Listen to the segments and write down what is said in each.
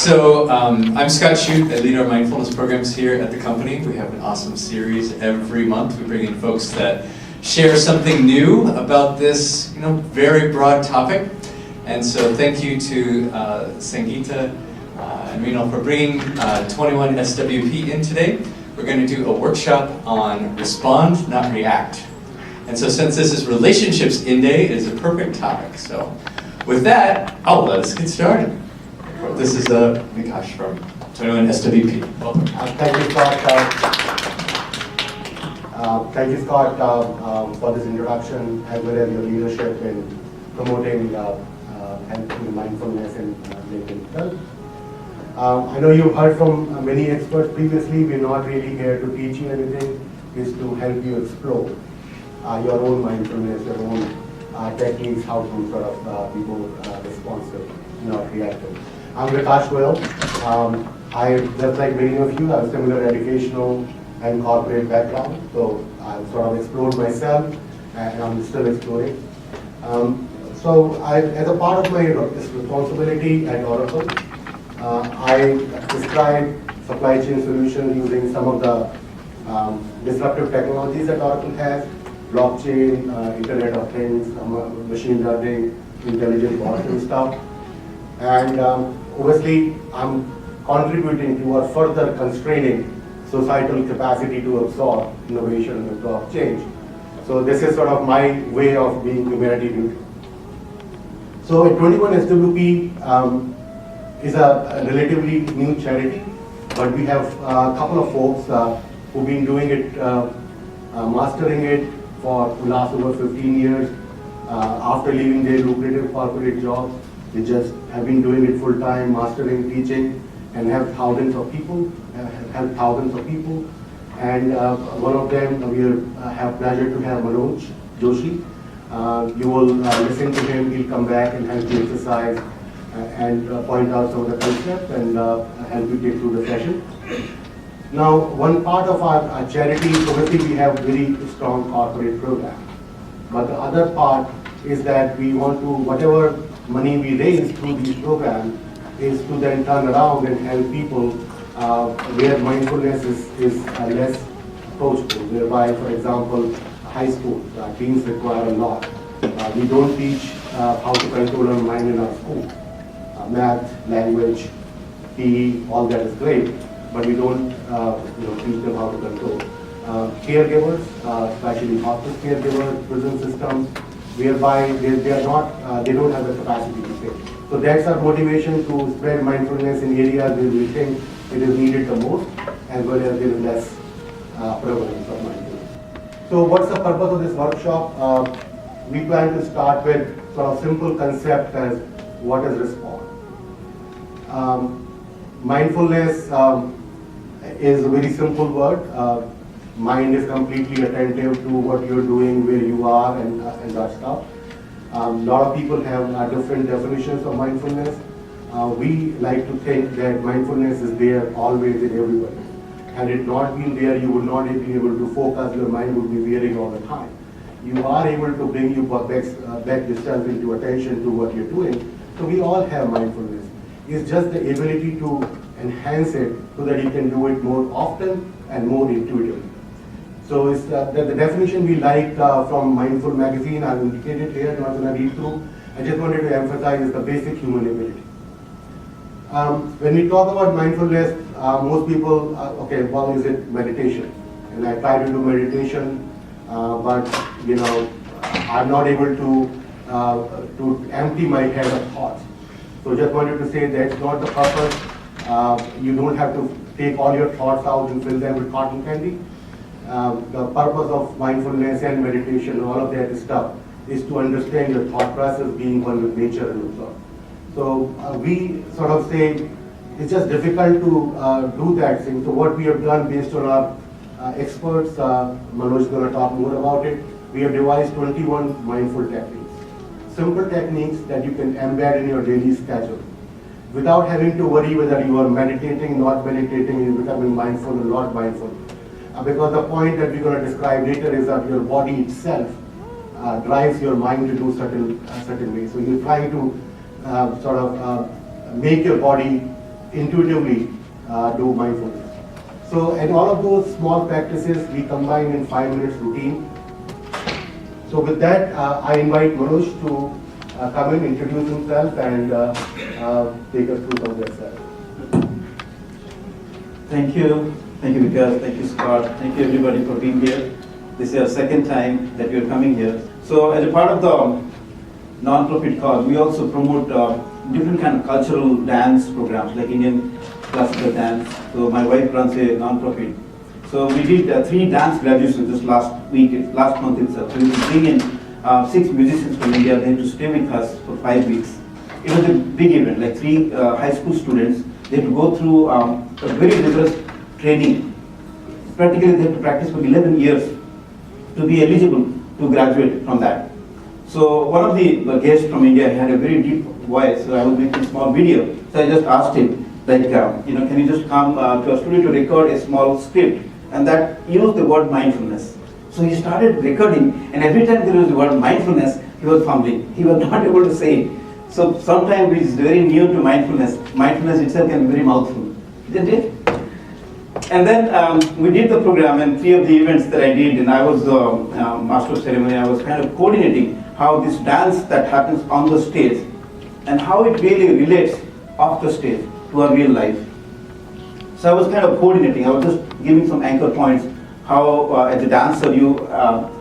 I'm Scott Shute. I lead our mindfulness programs here at the company. We have an awesome series every month. We bring in folks that share something new about this, very broad topic. And so thank you to Sangeeta and Reno for bringing 21 SWP in today. We're going to do a workshop on respond, not react. And so since this is Relationships In Day, it is a perfect topic. So with that, let's get started. This is Vikash from 21 SWP. Welcome. Thank you, Scott, for this introduction, as well as your leadership in promoting and mindfulness in making health. I know you've heard from many experts previously. We're not really here to teach you anything. It's to help you explore your own mindfulness, your own techniques, how to sort of be more responsive, not reactive. I'm Vikash Goyal. Just like many of you, I have similar educational and corporate background, so I've sort of explored myself, and I'm still exploring. As a part of my responsibility at Oracle, I describe supply chain solutions using some of the disruptive technologies that Oracle has: blockchain, Internet of Things, machine learning, intelligent bots and stuff. And obviously, I'm contributing to or further constraining societal capacity to absorb innovation and absorb change. So this is sort of my way of being humanity neutral. So at 21 SWP is a relatively new charity, but we have a couple of folks who've been doing it, mastering it for the last over 15 years. After leaving their lucrative corporate jobs, they just have been doing it full time, mastering, teaching, and have thousands of people, helped thousands of people. And one of them, we have pleasure to have Manoj Joshi. You will listen to him. He'll come back and help you exercise and point out some of the concepts and help you get through the session. Now, one part of our charity, obviously we have very strong corporate program. But the other part is that we want to, whatever money we raise through these programs, is to then turn around and help people where mindfulness is less approachable, whereby, for example, high school, teens require a lot. We don't teach how to control our mind in our school. Math, language, PE, all that is great, but we don't teach them how to control. Caregivers, especially hospice caregivers, prison systems, whereby they don't have the capacity to pay. So that's our motivation to spread mindfulness in areas where we think it is needed the most, as well as there is less prevalence of mindfulness. So what's the purpose of this workshop? We plan to start with sort of simple concept as what is respond. Mindfulness is a very simple word. Mind is completely attentive to what you're doing, where you are, and that stuff. A lot of people have different definitions of mindfulness. We like to think that mindfulness is there always in everybody. Had it not been there, you would not have been able to focus, your mind would be wearing all the time. You are able to bring you back yourself into attention to what you're doing. So we all have mindfulness. It's just the ability to enhance it so that you can do it more often and more intuitively. So it's the definition we like from Mindful Magazine. I've indicated here, I'm not going to read through. I just wanted to emphasize is the basic human ability. When we talk about mindfulness, most people, is it meditation? And I try to do meditation, but I'm not able to empty my head of thoughts. So just wanted to say that's not the purpose. You don't have to take all your thoughts out and fill them with cotton candy. The purpose of mindfulness and meditation, all of that stuff, is to understand your thought process, being one with nature and so on. So we sort of say it's just difficult to do that thing. So what we have done based on our experts, Manoj is going to talk more about it, we have devised 21 mindful techniques. Simple techniques that you can embed in your daily schedule without having to worry whether you are meditating, not meditating, you're becoming mindful or not mindful. Because the point that we're going to describe later is that your body itself drives your mind to do certain ways. So you're trying to make your body intuitively do mindfulness. So, and all of those small practices we combine in 5 minutes routine. So with that, I invite Manoj to come and introduce himself and take us through some of the exercises. Thank you. Thank you, Vikas. Thank you, Scott. Thank you, everybody, for being here. This is our second time that you're coming here. So as a part of the non-profit cause, we also promote different kind of cultural dance programs, like Indian classical dance. So my wife runs a non-profit. So we did 3 dance graduations this last month itself. So we bring in 6 musicians from India. They had to stay with us for 5 weeks. It was a big event, like 3 high school students. They had to go through a very rigorous training. Practically, they had to practice for 11 years to be eligible to graduate from that. So one of the guests from India had a very deep voice, so I was making a small video. So I just asked him, like, can you just come to our studio to record a small script? And that used the word mindfulness. So he started recording, and every time there was the word mindfulness, he was fumbling. He was not able to say it. So sometimes it's very new to mindfulness. Mindfulness itself can be very mouthful, isn't it? And then we did the program, and 3 of the events that I did, and I was the master of ceremony. I was kind of coordinating how this dance that happens on the stage and how it really relates off the stage to our real life. So I was kind of coordinating. I was just giving some anchor points, how as a dancer you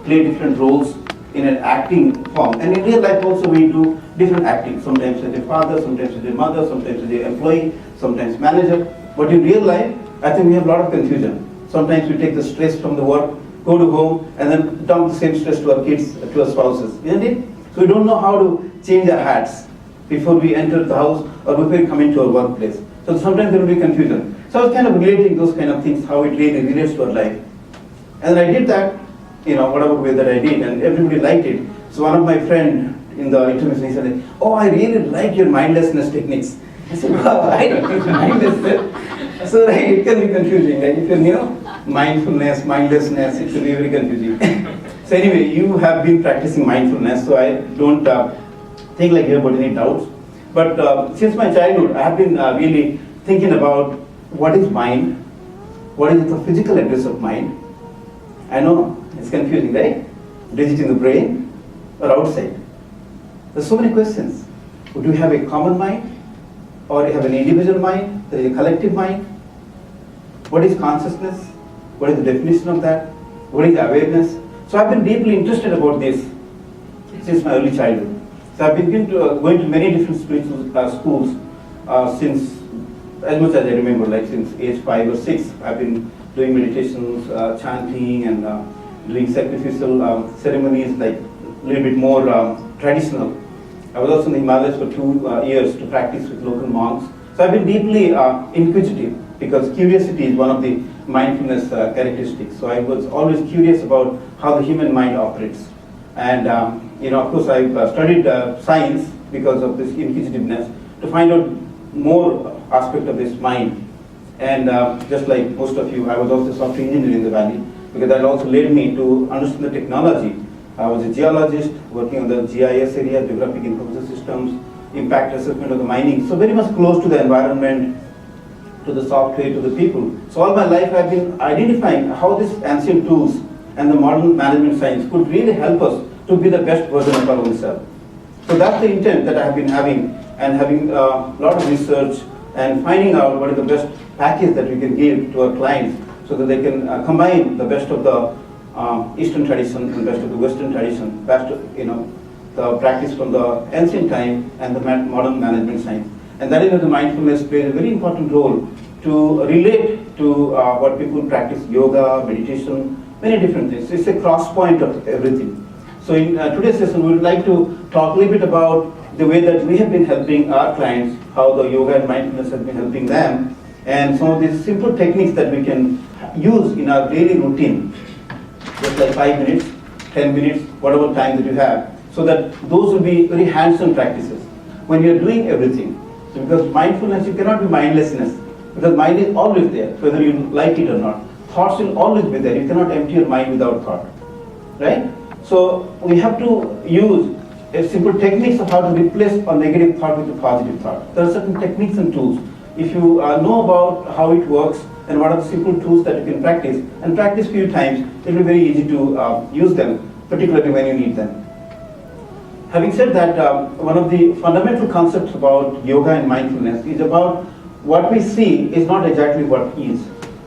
play different roles in an acting form. And in real life also we do different acting. Sometimes as a father, sometimes as a mother, sometimes as an employee, sometimes manager. But in real life, I think we have a lot of confusion. Sometimes we take the stress from the work, go to home, and then dump the same stress to our kids, to our spouses, isn't it? So we don't know how to change our hats before we enter the house or before we come into our workplace. So sometimes there will be confusion. So I was kind of relating those kind of things, how it really relates to our life. And then I did that, whatever way that I did, and everybody liked it. So one of my friends in the interview, he said, "Oh, I really like your mindlessness techniques." I said, "Wow, I don't think mindlessness." So right, it can be confusing. Right? If you mindfulness, mindlessness, it can be very confusing. So anyway, you have been practicing mindfulness, so I don't think like you have got any doubts. But since my childhood, I have been really thinking about what is mind, what is the physical address of mind. I know it's confusing, right? Is it in the brain or outside? There's so many questions. Do you have a common mind, or you have an individual mind? There is a collective mind. What is consciousness? What is the definition of that? What is awareness? So I've been deeply interested about this since my early childhood. So I've been going to many different spiritual schools since, as much as I remember, like since age 5 or 6. I've been doing meditations, chanting, and doing sacrificial ceremonies, like a little bit more traditional. I was also in the Himalayas for 2 years to practice with local monks. So I've been deeply inquisitive, because curiosity is one of the mindfulness characteristics. So I was always curious about how the human mind operates. And of course, I studied science because of this inquisitiveness to find out more aspect of this mind. And just like most of you, I was also a software engineer in the Valley, because that also led me to understand the technology. I was a geologist working on the GIS area, geographic information systems, impact assessment of the mining. So very much close to the environment, to the software, to the people. So all my life I've been identifying how these ancient tools and the modern management science could really help us to be the best version of our own self. So that's the intent that I have been having, and having a lot of research and finding out what is the best package that we can give to our clients, so that they can combine the best of the Eastern tradition and best of the Western tradition, best of, the practice from the ancient time and the modern management science. And that is where the mindfulness plays a very important role to relate to what people practice: yoga, meditation, many different things. It's a cross point of everything. So in today's session, we would like to talk a little bit about the way that we have been helping our clients, how the yoga and mindfulness has been helping them, and some of these simple techniques that we can use in our daily routine, just like 5 minutes, 10 minutes, whatever time that you have, so that those will be very hands-on practices when you're doing everything. So because mindfulness, you cannot be mindlessness, because mind is always there, whether you like it or not. Thoughts will always be there. You cannot empty your mind without thought, right? So we have to use simple techniques of how to replace a negative thought with a positive thought. There are certain techniques and tools if you know about how it works and what are the simple tools that you can practice, and practice few times, it will be very easy to use them, particularly when you need them. Having said that, one of the fundamental concepts about yoga and mindfulness is about what we see is not exactly what is,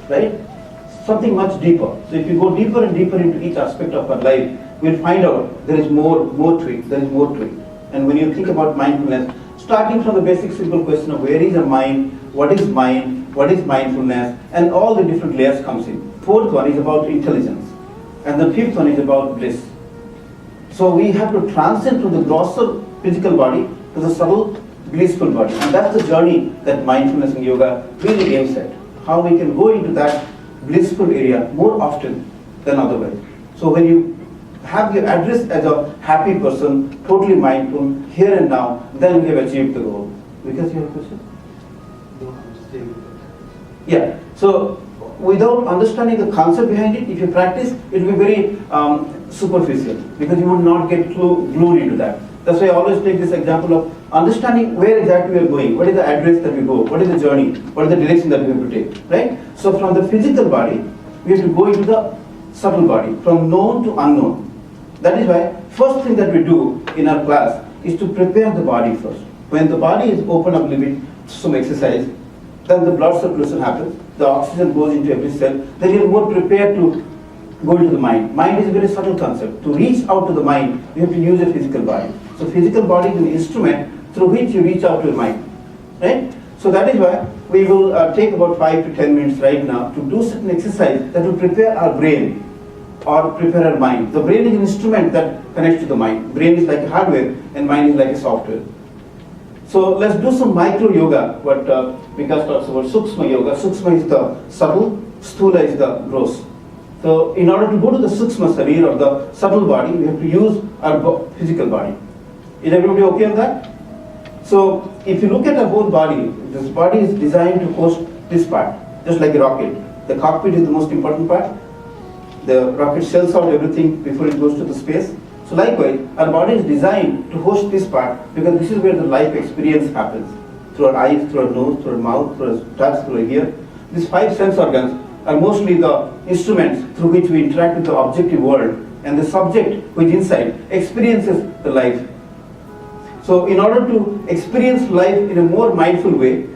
right? Something much deeper. So if you go deeper and deeper into each aspect of our life, we'll find out there is more to it, there is more to it. And when you think about mindfulness, starting from the basic simple question of where is your mind, what is mindfulness, and all the different layers comes in. Fourth one is about intelligence. And the fifth one is about bliss. So we have to transcend from the grosser physical body to the subtle blissful body. And that's the journey that mindfulness and yoga really aims at. How we can go into that blissful area more often than otherwise. So when you have your address as a happy person, totally mindful, here and now, then you have achieved the goal. Because you have a question? No, I'm staying with that. Yeah. So without understanding the concept behind it, if you practice, it will be very superficial because you will not get glued into that. That's why I always take this example of understanding where exactly we are going, what is the address that we go, what is the journey, what is the direction that we have to take, right? So from the physical body, we have to go into the subtle body, from known to unknown. That is why first thing that we do in our class is to prepare the body first. When the body is open up a little bit, some exercise, then the blood circulation happens, the oxygen goes into every cell, then you are more prepared to go into the mind. Mind is a very subtle concept. To reach out to the mind, you have to use a physical body. So physical body is an instrument through which you reach out to your mind, right? So that is why we will take about 5 to 10 minutes right now to do certain exercise that will prepare our brain or prepare our mind. The brain is an instrument that connects to the mind. Brain is like a hardware and mind is like a software. So let's do some micro yoga, what Vikas talks about, Sukshma yoga. Sukshma is the subtle, Sthula is the gross. So in order to go to the Sukshma Sarir or the subtle body, we have to use our physical body. Is everybody okay on that? So if you look at our whole body, this body is designed to host this part, just like a rocket. The cockpit is the most important part. The rocket shells out everything before it goes to the space. So likewise, our body is designed to host this part because this is where the life experience happens. Through our eyes, through our nose, through our mouth, through our touch, through our ear. These 5 sense organs are mostly the instruments through which we interact with the objective world, and the subject which inside experiences the life. So in order to experience life in a more mindful way,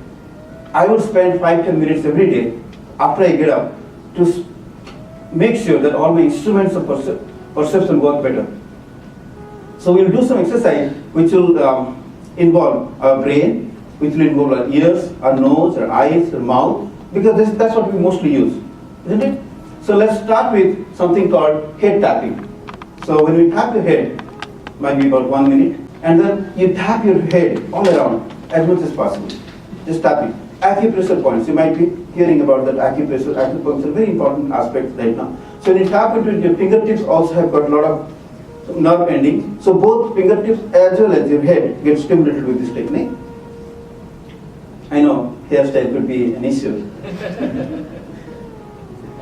I would spend 5-10 minutes every day after I get up to make sure that all my instruments of perception work better. So we'll do some exercise which will involve our brain, which will involve our ears, our nose, our eyes, our mouth, because that's what we mostly use, isn't it? So let's start with something called head tapping. So when we tap your head, might be about 1 minute, and then you tap your head all around as much as possible. Just tapping. Acupressure points. You might be hearing about that acupressure. Acupuncture, very important aspect right now. So when you tap into it, your fingertips also have got a lot of nerve endings. So both fingertips as well as your head get stimulated with this technique. I know hairstyle could be an issue.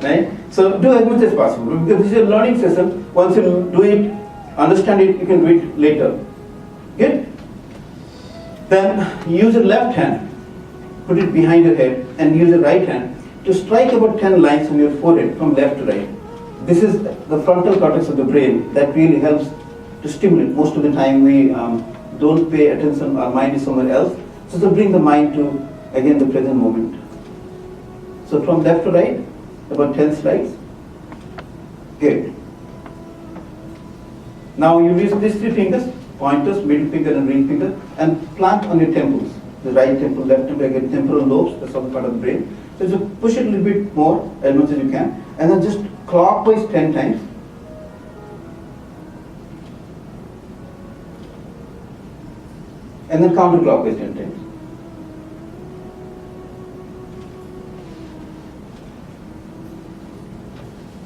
Right? So do as much as possible because this is a learning session. Once you do it, understand it, you can do it later. Good? Then use your left hand, put it behind your head, and use your right hand to strike about 10 lines on your forehead from left to right. This is the frontal cortex of the brain that really helps to stimulate. Most of the time we don't pay attention, our mind is somewhere else. So to bring the mind to, again, the present moment. So from left to right, about 10 slides. Good. Now you use these 3 fingers, pointers, middle finger and ring finger, and plant on your temples. The right temple, left temple, again temporal lobes, that's all part of the brain. So just push it a little bit more, as much as you can, and then just clockwise 10 times. And then counterclockwise 10 times.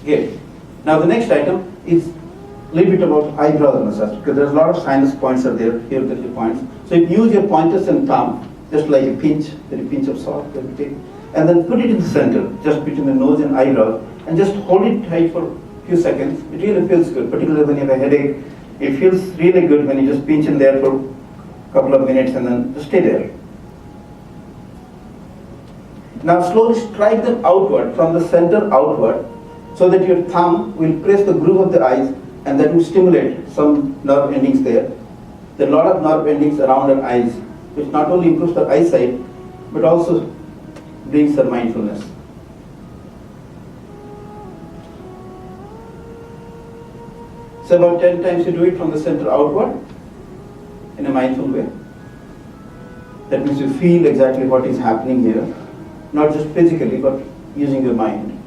Okay. Now the next item is a little bit about eyebrow massage, because there's a lot of sinus points are there. Here there's your points. So you use your pointers and thumb, just like a pinch, very pinch of salt that you take, and then put it in the center, just between the nose and eyebrows, and just hold it tight for a few seconds. It really feels good, particularly when you have a headache. It feels really good when you just pinch in there for a couple of minutes and then just stay there. Now slowly strike them outward, from the center outward, so that your thumb will press the groove of the eyes, and that will stimulate some nerve endings there. There are a lot of nerve endings around our eyes, which not only improves the eyesight, but also brings the mindfulness. So about 10 times you do it from the center outward in a mindful way. That means you feel exactly what is happening here, not just physically, but using your mind.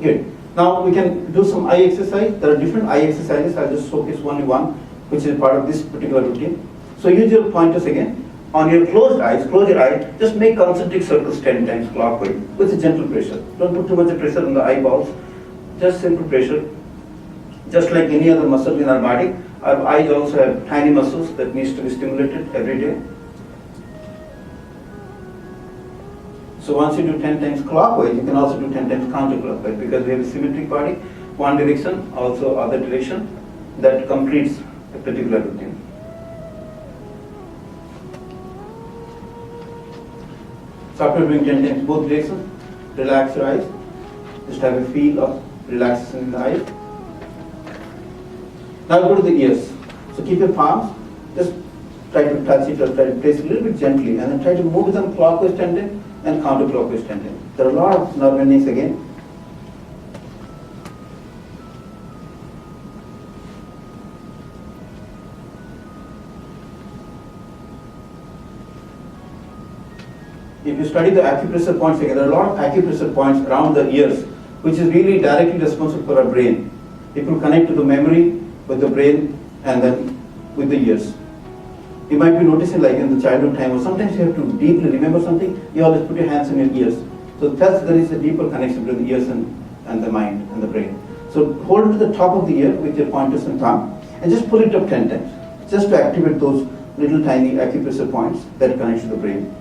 Good. Now we can do some eye exercise. There are different eye exercises. I'll just focus only one, which is part of this particular routine. So use your pointers again. On your closed eyes, close your eyes, just make concentric circles 10 times clockwise with a gentle pressure. Don't put too much pressure on the eyeballs, just simple pressure. Just like any other muscle in our body, our eyes also have tiny muscles that needs to be stimulated every day. So once you do 10 times clockwise, you can also do 10 times counterclockwise, because we have a symmetric body, one direction, also other direction, that completes a particular routine. So after doing 10 times both directions, relax your eyes, just have a feel of relaxation in the eyes. Now go to the ears. So keep your palms, just try to touch it or try to place it a little bit gently, and then try to move them clockwise 10 times and counterclockwise 10 times. There are a lot of nerve endings again. If you study the acupressure points again, there are a lot of acupressure points around the ears, which is really directly responsible for our brain. It will connect to the memory with the brain and then with the ears. You might be noticing, like in the childhood time, or sometimes you have to deeply remember something, you always put your hands in your ears. So thus there is a deeper connection between the ears and the mind and the brain. So hold it to the top of the ear with your pointers and thumb, and just pull it up 10 times, just to activate those little tiny acupressure points that connect to the brain.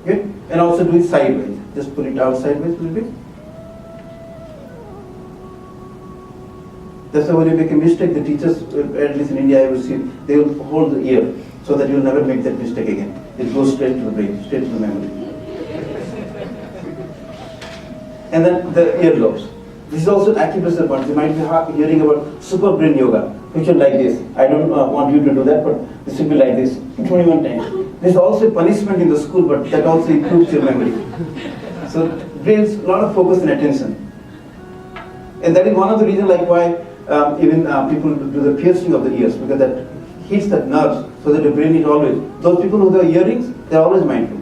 Good? And also do it sideways. Just pull it out sideways a little bit. That's why when you make a mistake, the teachers, at least in India I will see, they will hold the ear so that you will never make that mistake again. It goes straight to the brain, straight to the memory. And then the earlobes. This is also an acupressure point. You might be hearing about super brain yoga, which is like this. I don't want you to do that, but this will be like this 21 times. There's also punishment in the school, but that also improves your memory. So brings a lot of focus and attention. And that is one of the reasons, like why even people do the piercing of the ears, because that hits that nerves, so that the brain is always. Those people who have earrings, they are always mindful.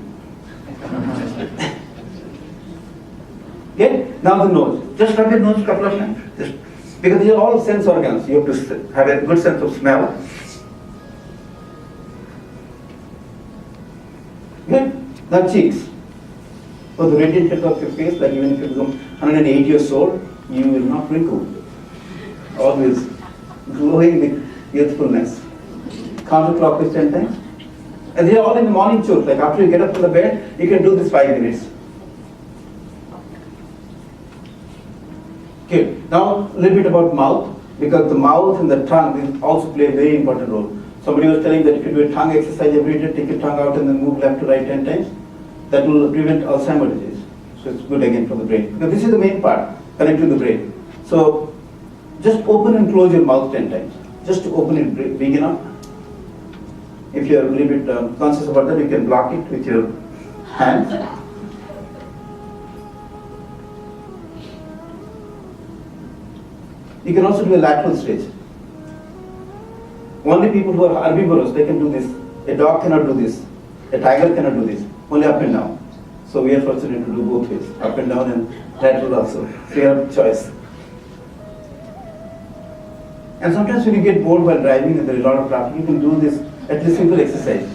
Okay? Now the nose. Just rub your nose a couple of times. Because these are all sense organs. You have to have a good sense of smell. Okay? Now cheeks. For the radiant health of your face, like even if you become 108 years old, you will not wrinkle. Always glowing with youthfulness. Counterclockwise 10 times. And they are all in the morning chores. Like after you get up from the bed, you can do this 5 minutes. Okay, now a little bit about mouth, because the mouth and the tongue also play a very important role. Somebody was telling that if you do a tongue exercise every day, take your tongue out and then move left to right 10 times, that will prevent Alzheimer's disease. So it's good again for the brain. Because this is the main part, connected to the brain. So just open and close your mouth 10 times. Just to open it big enough. If you're a little bit conscious about that, you can block it with your hands. You can also do a lateral stretch. Only people who are herbivorous, they can do this. A dog cannot do this. A tiger cannot do this. Only up and down. So we are fortunate to do both ways, up and down and lateral also. Fair choice. And sometimes when you get bored while driving and there is a lot of traffic, you can do this, at least simple exercise.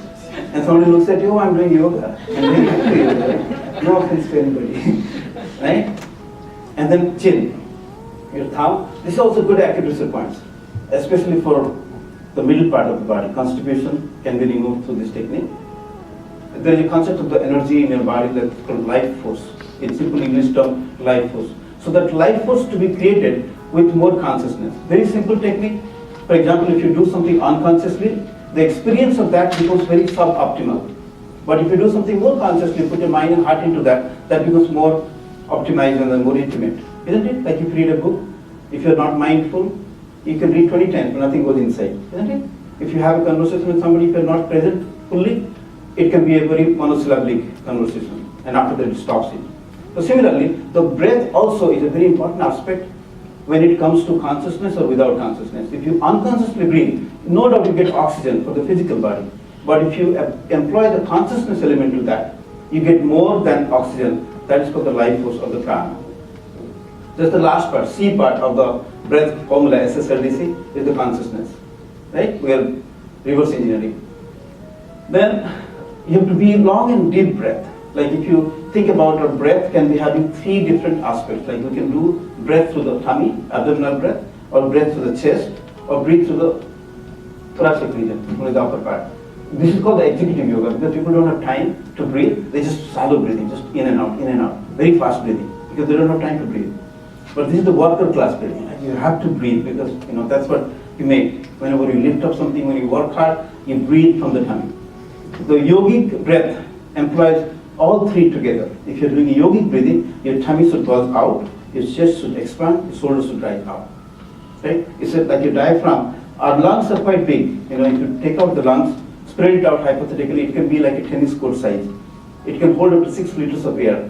And somebody looks at you, oh, I'm doing yoga. And then you do yoga. No offense to anybody. Right? And then chin. Your thumb. This is also good acupressure points, especially for the middle part of the body. Constipation can be removed through this technique. There is a concept of the energy in your body that's called life force. In simple English term, life force. So that life force to be created with more consciousness. Very simple technique. For example, if you do something unconsciously, the experience of that becomes very suboptimal. But if you do something more consciously, put your mind and heart into that, that becomes more optimized and then more intimate. Isn't it? Like if you read a book, if you're not mindful, you can read 20 times, but nothing goes inside. Isn't it? If you have a conversation with somebody, if you're not present fully, it can be a very monosyllabic conversation, and after that it stops it. So similarly, the breath also is a very important aspect when it comes to consciousness or without consciousness. If you unconsciously breathe, no doubt you get oxygen for the physical body. But if you employ the consciousness element to that, you get more than oxygen. That is called the life force of the prana. Just the last part, C part of the breath formula, SSLDC, is the consciousness. Right? We are reverse engineering. Then you have to be long and deep breath. Like if you think about our breath can be having 3 different aspects. Like we can do breath through the tummy, abdominal breath, or breath through the chest, or breathe through the thoracic region, only the upper part. This is called the executive yoga because people don't have time to breathe. They just shallow breathing, just in and out, very fast breathing because they don't have time to breathe. But this is the worker class breathing. Like you have to breathe because that's what you make. Whenever you lift up something, when you work hard, you breathe from the tummy. The yogic breath employs all 3 together. If you're doing yogic breathing, your tummy should buzz out, your chest should expand, your shoulders should rise out. Right? It's like your diaphragm. Our lungs are quite big. If you take out the lungs, spread it out hypothetically, it can be like a tennis court size. It can hold up to 6 liters of air.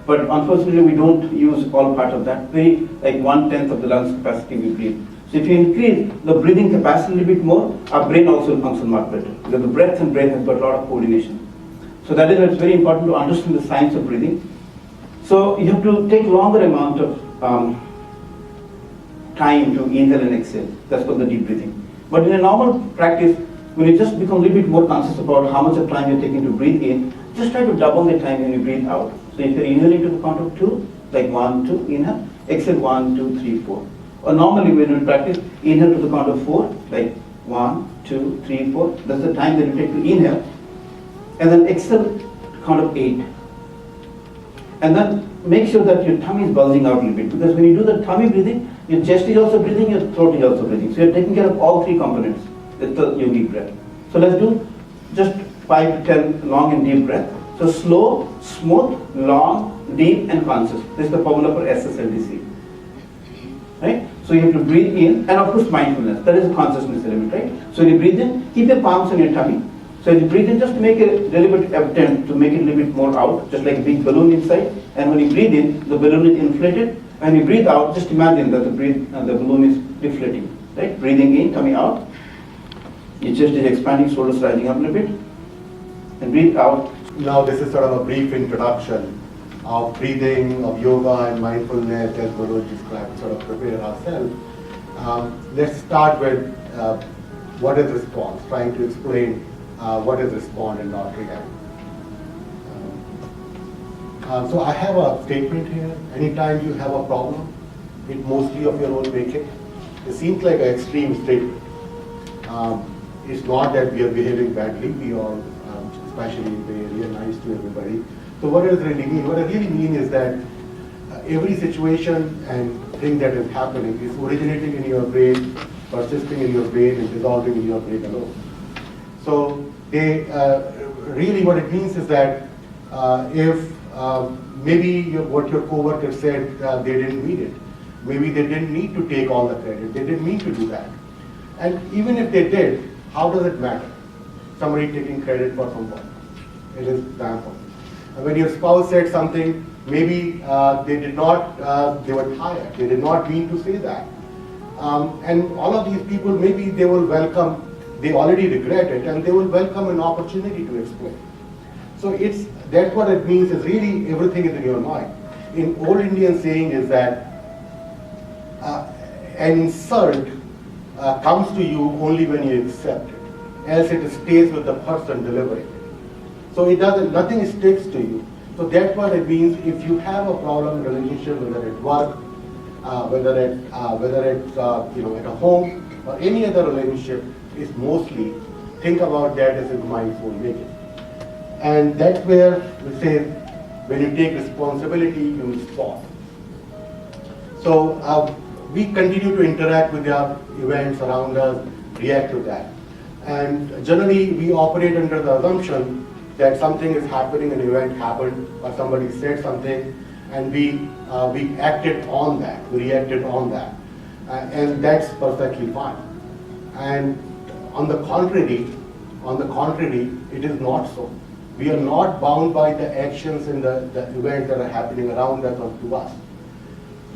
But unfortunately, we don't use all part of that. Very like 1/10 of the lungs capacity we breathe. So if you increase the breathing capacity a little bit more, our brain also will function much better. Because the breath and brain has got a lot of coordination. So that is why it's very important to understand the science of breathing. So you have to take longer amount of time to inhale and exhale. That's called the deep breathing. But in a normal practice, when you just become a little bit more conscious about how much of time you're taking to breathe in, just try to double the time when you breathe out. So if you're inhaling to the count of 2, like 1, 2, inhale, exhale 1, 2, 3, 4. Or normally when you practice, inhale to the count of 4, like 1, 2, 3, 4. That's the time that you take to inhale. And then exhale to count of 8. And then make sure that your tummy is bulging out a little bit. Because when you do the tummy breathing, your chest is also breathing, your throat is also breathing. So you're taking care of all 3 components. That's the yogic breath. So let's do just 5 to 10 long and deep breath. So slow, smooth, long, deep, and conscious. This is the formula for SSLDC. Right? So you have to breathe in, and of course mindfulness. That is a consciousness element, right? So when you breathe in, keep your palms on your tummy. So as you breathe in, just make a deliberate attempt to make it a little bit more out, just like a big balloon inside. And when you breathe in, the balloon is inflated. When you breathe out, just imagine that the balloon is deflating. Right? Breathing in, tummy out. Your chest is expanding, shoulders rising up a little bit. And breathe out. Now this is sort of a brief introduction of breathing, of yoga and mindfulness as Manoj described, sort of prepare ourselves. Let's start with what is response, trying to explain what is respond and not react. So I have a statement here. Anytime you have a problem, it mostly of your own making. It seems like an extreme statement. It's not that we are behaving badly, we are, especially in the area, nice to everybody. So what does it really mean? What I really mean is that every situation and thing that is happening is originating in your brain, persisting in your brain, and dissolving in your brain alone. So they really what it means is that if maybe what your coworker said, they didn't mean it. Maybe they didn't need to take all the credit. They didn't mean to do that. And even if they did, how does it matter? Somebody taking credit for someone. It is example. And when your spouse said something, maybe they did not, they were tired. They did not mean to say that. And all of these people, maybe they will welcome, they already regret it, and they will welcome an opportunity to explain. So that's what it means is really everything is in your mind. In old Indian saying is that an insult comes to you only when you accept it, else it stays with the person delivering it. So it doesn't, nothing sticks to you. So that's what it means. If you have a problem in a relationship, whether at work, whether it's at a home or any other relationship, is mostly think about that as a mindful making. And that's where we say when you take responsibility, you respond. So we continue to interact with the events around us, react to that. And generally we operate under the assumption that something is happening, an event happened, or somebody said something, and we acted on that, we reacted on that, and that's perfectly fine. And on the contrary, it is not so. We are not bound by the actions and the events that are happening around us or to us.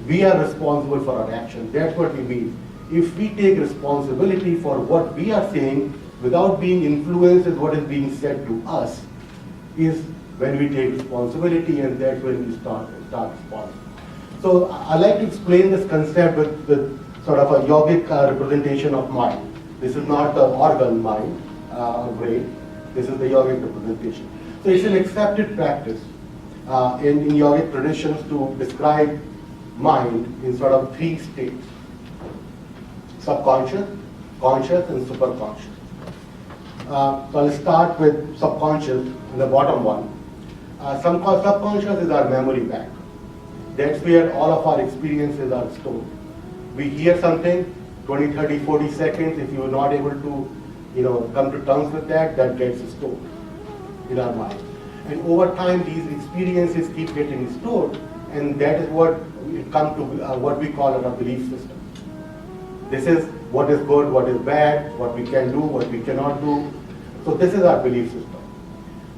We are responsible for our actions. That's what we mean. If we take responsibility for what we are saying without being influenced with what is being said to us, is when we take responsibility, and that's when we start responding. So I like to explain this concept with sort of a yogic representation of mind. This is not the organ mind or brain. This is the yogic representation. So it's an accepted practice in yogic traditions to describe mind in sort of three states: subconscious, conscious, and superconscious. So I'll start with subconscious, the bottom one. Subconscious is our memory bank. That's where all of our experiences are stored. We hear something, 20, 30, 40 seconds, if you are not able to come to terms with that, that gets stored in our mind. And over time, these experiences keep getting stored, and that is what it comes to what we call our belief system. This is what is good, what is bad, what we can do, what we cannot do. So this is our belief system.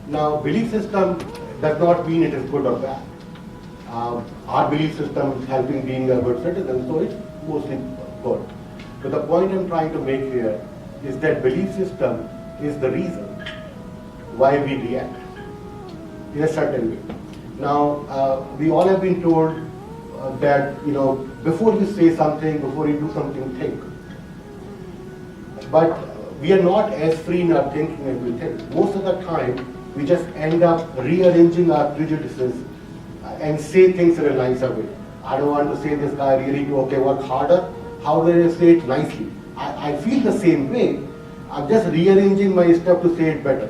Now, belief system does not mean it is good or bad. Our belief system is helping being a good citizen, so it's mostly good. But the point I'm trying to make here is that belief system is the reason why we react in a certain way. Now, we all have been told that, before you say something, before you do something, think. But we are not as free in our thinking as we think. Most of the time, we just end up rearranging our prejudices and say things in a nicer way. I don't want to say this guy really do, okay, work harder. How do I say it nicely? I feel the same way. I'm just rearranging my stuff to say it better.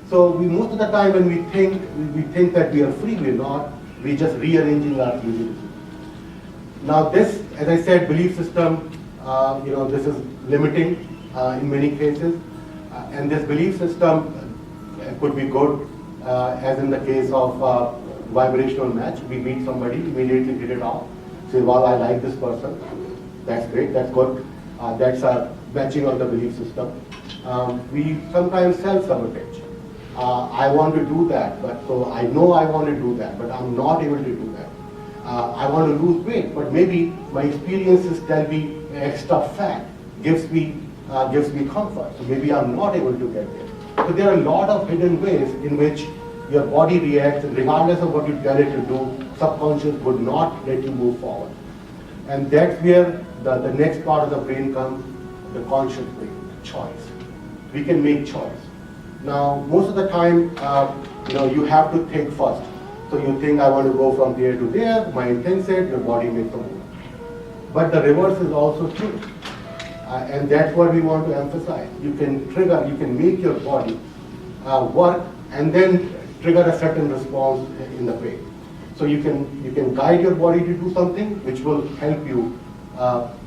So most of the time when we think that we are free, we're not. We're just rearranging our prejudices. Now this, as I said, belief system, this is limiting in many cases. And this belief system could be good, as in the case of vibrational match. We meet somebody, immediately hit it off. Say, well, I like this person. That's great, that's good. That's a matching of the belief system. We sometimes self-sabotage. I want to do that, but so I know I want to do that, but I'm not able to do that. I want to lose weight, but maybe my experiences tell me extra fat gives me comfort. So maybe I'm not able to get there. So there are a lot of hidden ways in which your body reacts, and regardless of what you tell it to do, subconscious would not let you move forward. And that's where the next part of the brain comes, the conscious brain, choice. We can make choice. Now, most of the time, you have to think first. So you think, I want to go from there to there, my intent said, your body makes a move. But the reverse is also true. And that's what we want to emphasize. You can make your body work and then trigger a certain response in the brain. So you can guide your body to do something which will help you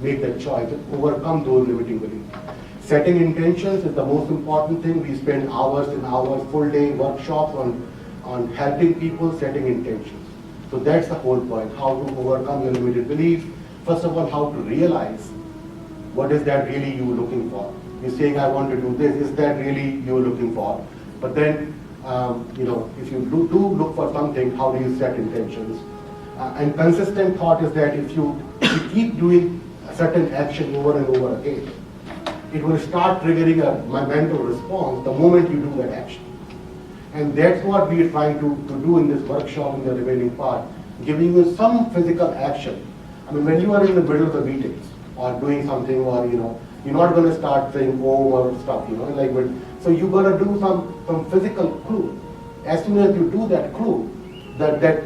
make that choice, overcome those limiting beliefs. Setting intentions is the most important thing. We spend hours and hours, full day workshops on helping people setting intentions. So that's the whole point, how to overcome your limited beliefs. First of all, how to realize what is that really you looking for. You're saying, I want to do this, is that really you're looking for? But then, if you do look for something, how do you set intentions? And consistent thought is that if you keep doing a certain action over and over again, it will start triggering a mental response the moment you do that action. And that's what we are trying to do in this workshop in the remaining part, giving you some physical action. I mean, when you are in the middle of the meetings or doing something, or you're not going to start saying "oh" or stuff, so you're going to do some physical clue. As soon as you do that clue, that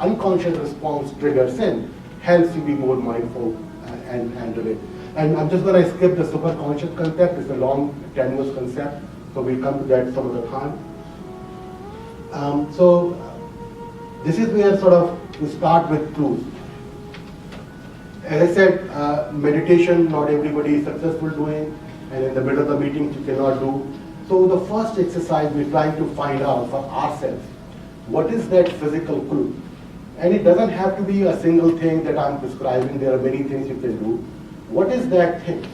unconscious response triggers in, helps you be more mindful and relate. And I'm just going to skip the superconscious concept. It's a long, tenuous concept, so we'll come to that some other time. So this is where sort of you start with clues. As I said, meditation, not everybody is successful doing, and in the middle of the meetings you cannot do. So the first exercise we're trying to find out for ourselves, what is that physical clue? And it doesn't have to be a single thing that I'm prescribing, there are many things you can do. What is that thing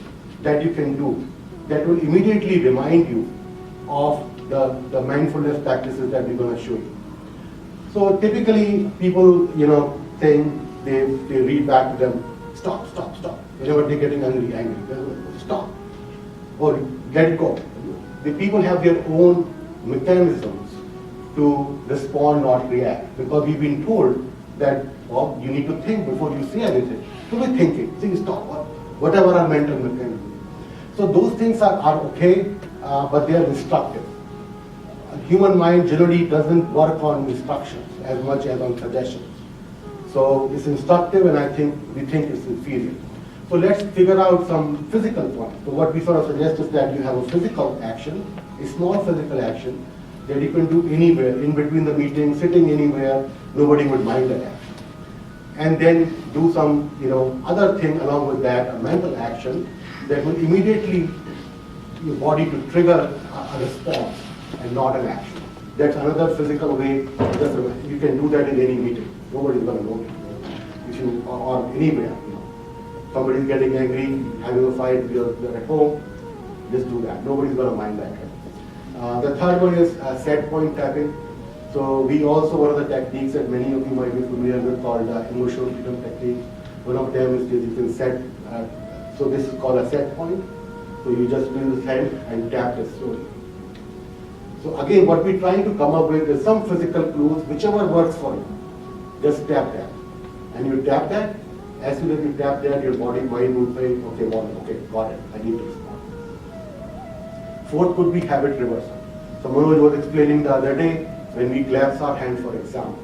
that you can do that will immediately remind you of the mindfulness practices that we're going to show you? So typically people, think they read back to them, stop. Whenever they're getting angry, stop. Or let it go. The people have their own mechanisms to respond, not react. Because we've been told that, well, you need to think before you say anything. So we're thinking, stop, whatever our mental mechanism. So those things are okay, but they are instructive. Human mind generally doesn't work on instructions as much as on suggestions. So it's instructive, and we think it's inferior. So let's figure out some physical points. So what we sort of suggest is that you have a physical action, a small physical action that you can do anywhere, in between the meeting, sitting anywhere, nobody would mind that action. And then do some, other thing along with that, a mental action that will immediately your body to trigger a response and not an action. That's another physical way. You can do that in any meeting. Nobody's going to know it. Or anywhere. Somebody's getting angry, having a fight, you're at home, just do that. Nobody's going to mind that. The third one is set point tapping. So one of the techniques that many of you might be familiar with called emotional freedom technique. One of them is you can set, so this is called a set point. So you just bring the hand and tap it slowly. So again, what we're trying to come up with is some physical clues, whichever works for you. Just tap that. And you tap that, as soon as you tap that, your mind will say, okay, got it, I need to respond. Fourth could be habit reversal. So Manoj was explaining the other day, when we clasp our hand, for example.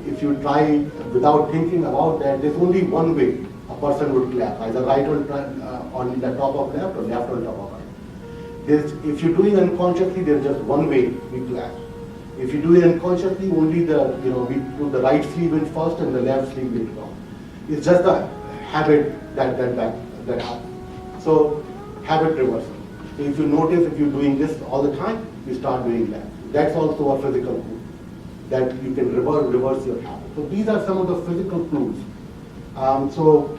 If you try without thinking about that, there's only one way a person would clap, either right on the top of left or left on top of right. If you're doing unconsciously, there's just one way we clap. If you do it unconsciously, only we put the right sleeve in first and the left sleeve in front. It's just a habit that happens. So habit reversal. So if you notice, if you're doing this all the time, you start doing that. That's also a physical clue that you can reverse your habit. So these are some of the physical clues. So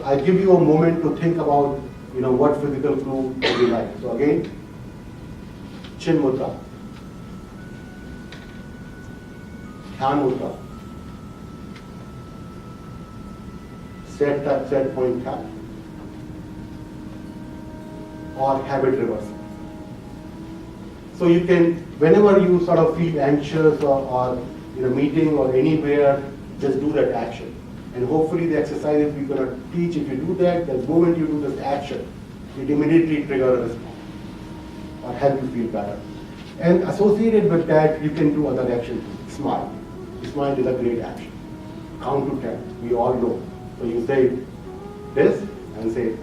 I give you a moment to think about what physical clue would you like. So again, chin mudra, dhyan mudra, set point tap, or habit reversal. So you can, whenever you sort of feel anxious or in a meeting or anywhere, just do that action. And hopefully the exercises we're going to teach, if you do that, the moment you do this action, it immediately triggers a response or help you feel better. And associated with that, you can do other actions. Smile. Smile is a great action. Count to 10. We all know. So you say this and say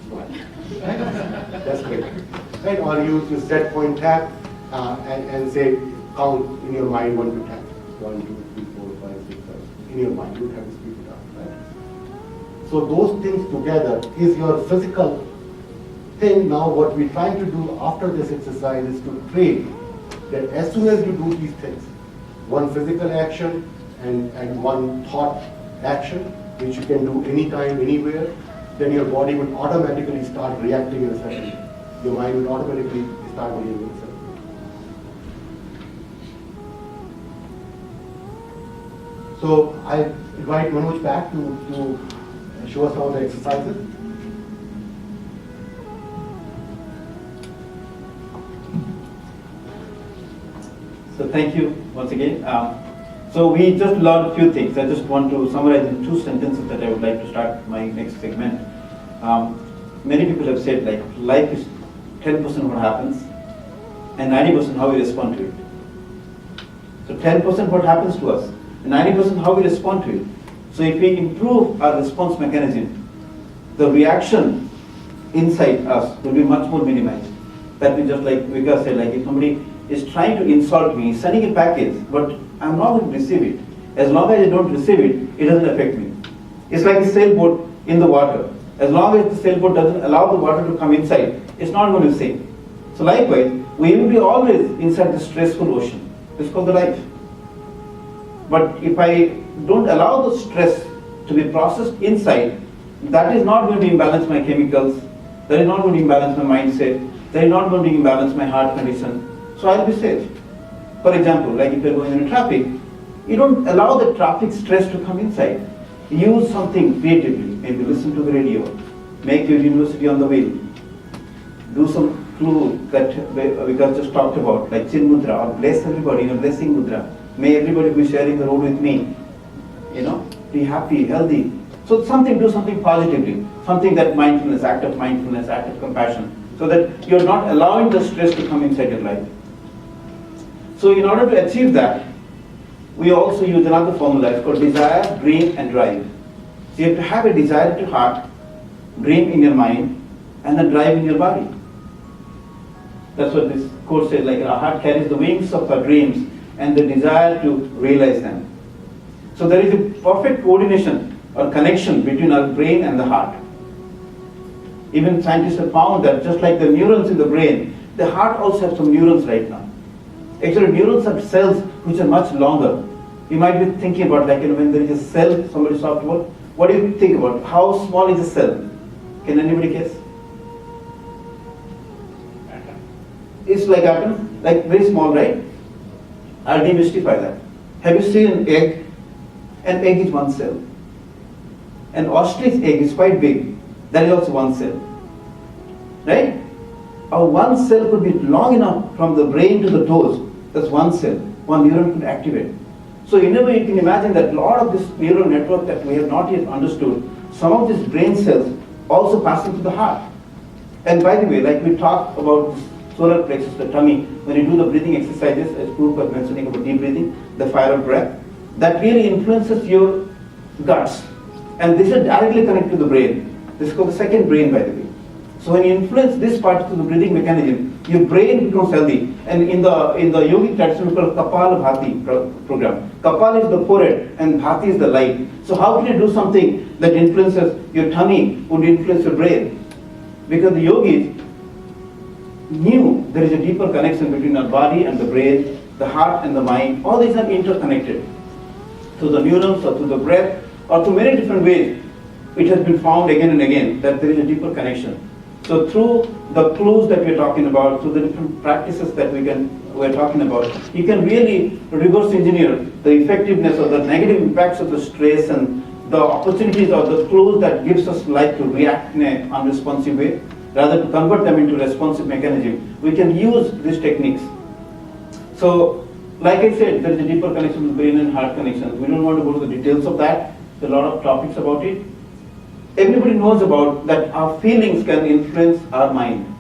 smile. That's great. Right? Or you set point tap and say count in your mind 1 to 10. 1, 2, 3, 4, 5, 6, 7. In your mind, you don't have to speak it out. Right? So those things together is your physical thing. Now what we're trying to do after this exercise is to train that as soon as you do these things, one physical action and one thought action, which you can do anytime, anywhere, then your body will automatically start reacting in a certain way. Your mind will automatically start behaving in a certain way. So I invite Manoj back to show us some of the exercises. So thank you once again. So we just learned a few things. I just want to summarize in 2 sentences that I would like to start my next segment. Many people have said life is 10% what happens and 90% how we respond to it. So 10% what happens to us and 90% how we respond to it. So if we improve our response mechanism, the reaction inside us will be much more minimized. That means just like Vikas said, if somebody is trying to insult me, sending a package, but I'm not going to receive it. As long as I don't receive it, it doesn't affect me. It's like a sailboat in the water. As long as the sailboat doesn't allow the water to come inside, it's not going to sink. So likewise, we will be always inside the stressful ocean. It's called the life. But if I don't allow the stress to be processed inside, that is not going to imbalance my chemicals, that is not going to imbalance my mindset, that is not going to imbalance my heart condition. So I'll be safe. For example, like if you're going in traffic, you don't allow the traffic stress to come inside. Use something creatively, maybe listen to the radio, make your university on the wheel, do some clue that we just talked about, like Chin Mudra, or bless everybody in a blessing mudra. May everybody who is sharing the road with me, be happy, healthy. So do something positively, something that mindfulness, act of compassion, so that you're not allowing the stress to come inside your life. So in order to achieve that, we also use another formula. It's called desire, dream, and drive. So you have to have a desire to heart, dream in your mind, and then drive in your body. That's what this quote says, like our heart carries the wings of our dreams and the desire to realize them. So there is a perfect coordination or connection between our brain and the heart. Even scientists have found that just like the neurons in the brain, the heart also has some neurons right now. Actually, neurons have cells which are much longer. You might be thinking about, like, when there is a cell, somebody talked about, what do you think about? How small is a cell? Can anybody guess? It's like atom, like very small, right? I'll demystify that. Have you seen an egg? An egg is one cell. An ostrich egg is quite big. That is also one cell. Right? One cell could be long enough from the brain to the toes. That's one cell. One neuron could activate. So in a way, you can imagine that a lot of this neural network that we have not yet understood, some of these brain cells also pass into the heart. And by the way, like we talked about this solar plexus, the tummy, when you do the breathing exercises, as Purv was mentioning about deep breathing, the fire of breath, that really influences your guts. And this is directly connected to the brain. This is called the second brain, by the way. So when you influence this part through the breathing mechanism, your brain becomes healthy. And in the yogic tradition, we call it Kapala Bhati program. Kapala is the forehead and Bhati is the light. So how can you do something that influences your tummy, would influence your brain? Because the yogis knew there is a deeper connection between our body and the brain, the heart and the mind. All these are interconnected. Through the neurons or through the breath or through many different ways, it has been found again and again that there is a deeper connection. So through the clues that we're talking about, through the different practices that we're talking about, you can really reverse engineer the effectiveness or the negative impacts of the stress and the opportunities or the clues that gives us life to react in an unresponsive way, rather to convert them into responsive mechanism. We can use these techniques. So, like I said, there is a deeper connection with brain and heart connection. We don't want to go to the details of that. There are a lot of topics about it. Everybody knows about that our feelings can influence our mind.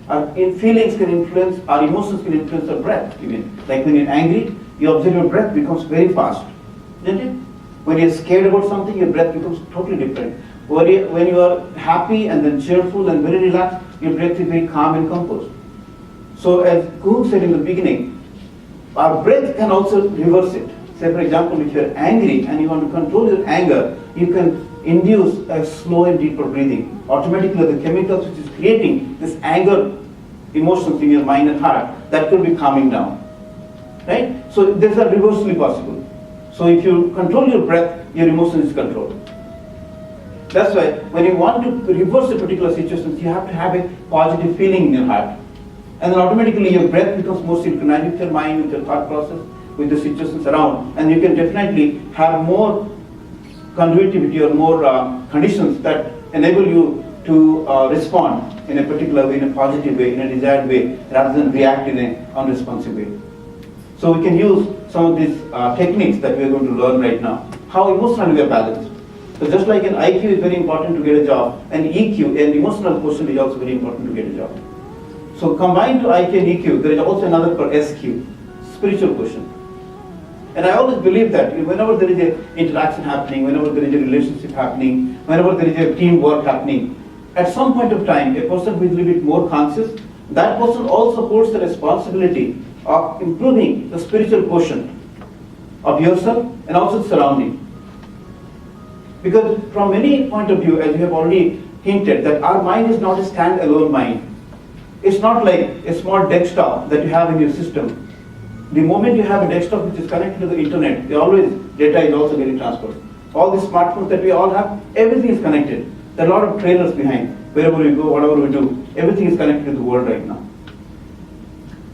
Our feelings can influence, our emotions can influence our breath even. Like when you're angry, you observe your breath becomes very fast, isn't it? When you're scared about something, your breath becomes totally different. When you are happy and then cheerful and very relaxed, your breath is very calm and composed. So as Kuhn said in the beginning, our breath can also reverse it. Say for example, if you're angry and you want to control your anger, you can induce a slow and deeper breathing. Automatically the chemicals which is creating this anger emotions in your mind and heart, that could be calming down. Right? So these are reversely possible. So if you control your breath, your emotion is controlled. That's why when you want to reverse a particular situation, you have to have a positive feeling in your heart. And then automatically your breath becomes more synchronized with your mind, with your thought process, with the situations around. And you can definitely have more conduitivity or more conditions that enable you to respond in a particular way, in a positive way, in a desired way, rather than react in an unresponsive way. So we can use some of these techniques that we are going to learn right now, how emotionally we are balanced. So just like an IQ is very important to get a job, an EQ, an emotional quotient is also very important to get a job. So combined to IQ and EQ, there is also another called SQ, spiritual quotient. And I always believe that whenever there is an interaction happening, whenever there is a relationship happening, whenever there is a teamwork happening, at some point of time, a person who is a little bit more conscious, that person also holds the responsibility of improving the spiritual quotient of yourself and also the surrounding. Because from any point of view, as you have already hinted, that our mind is not a stand-alone mind. It's not like a small desktop that you have in your system. The moment you have a desktop which is connected to the internet, data is also getting transferred. All these smartphones that we all have, everything is connected. There are a lot of trailers behind. Wherever we go, whatever we do, everything is connected to the world right now.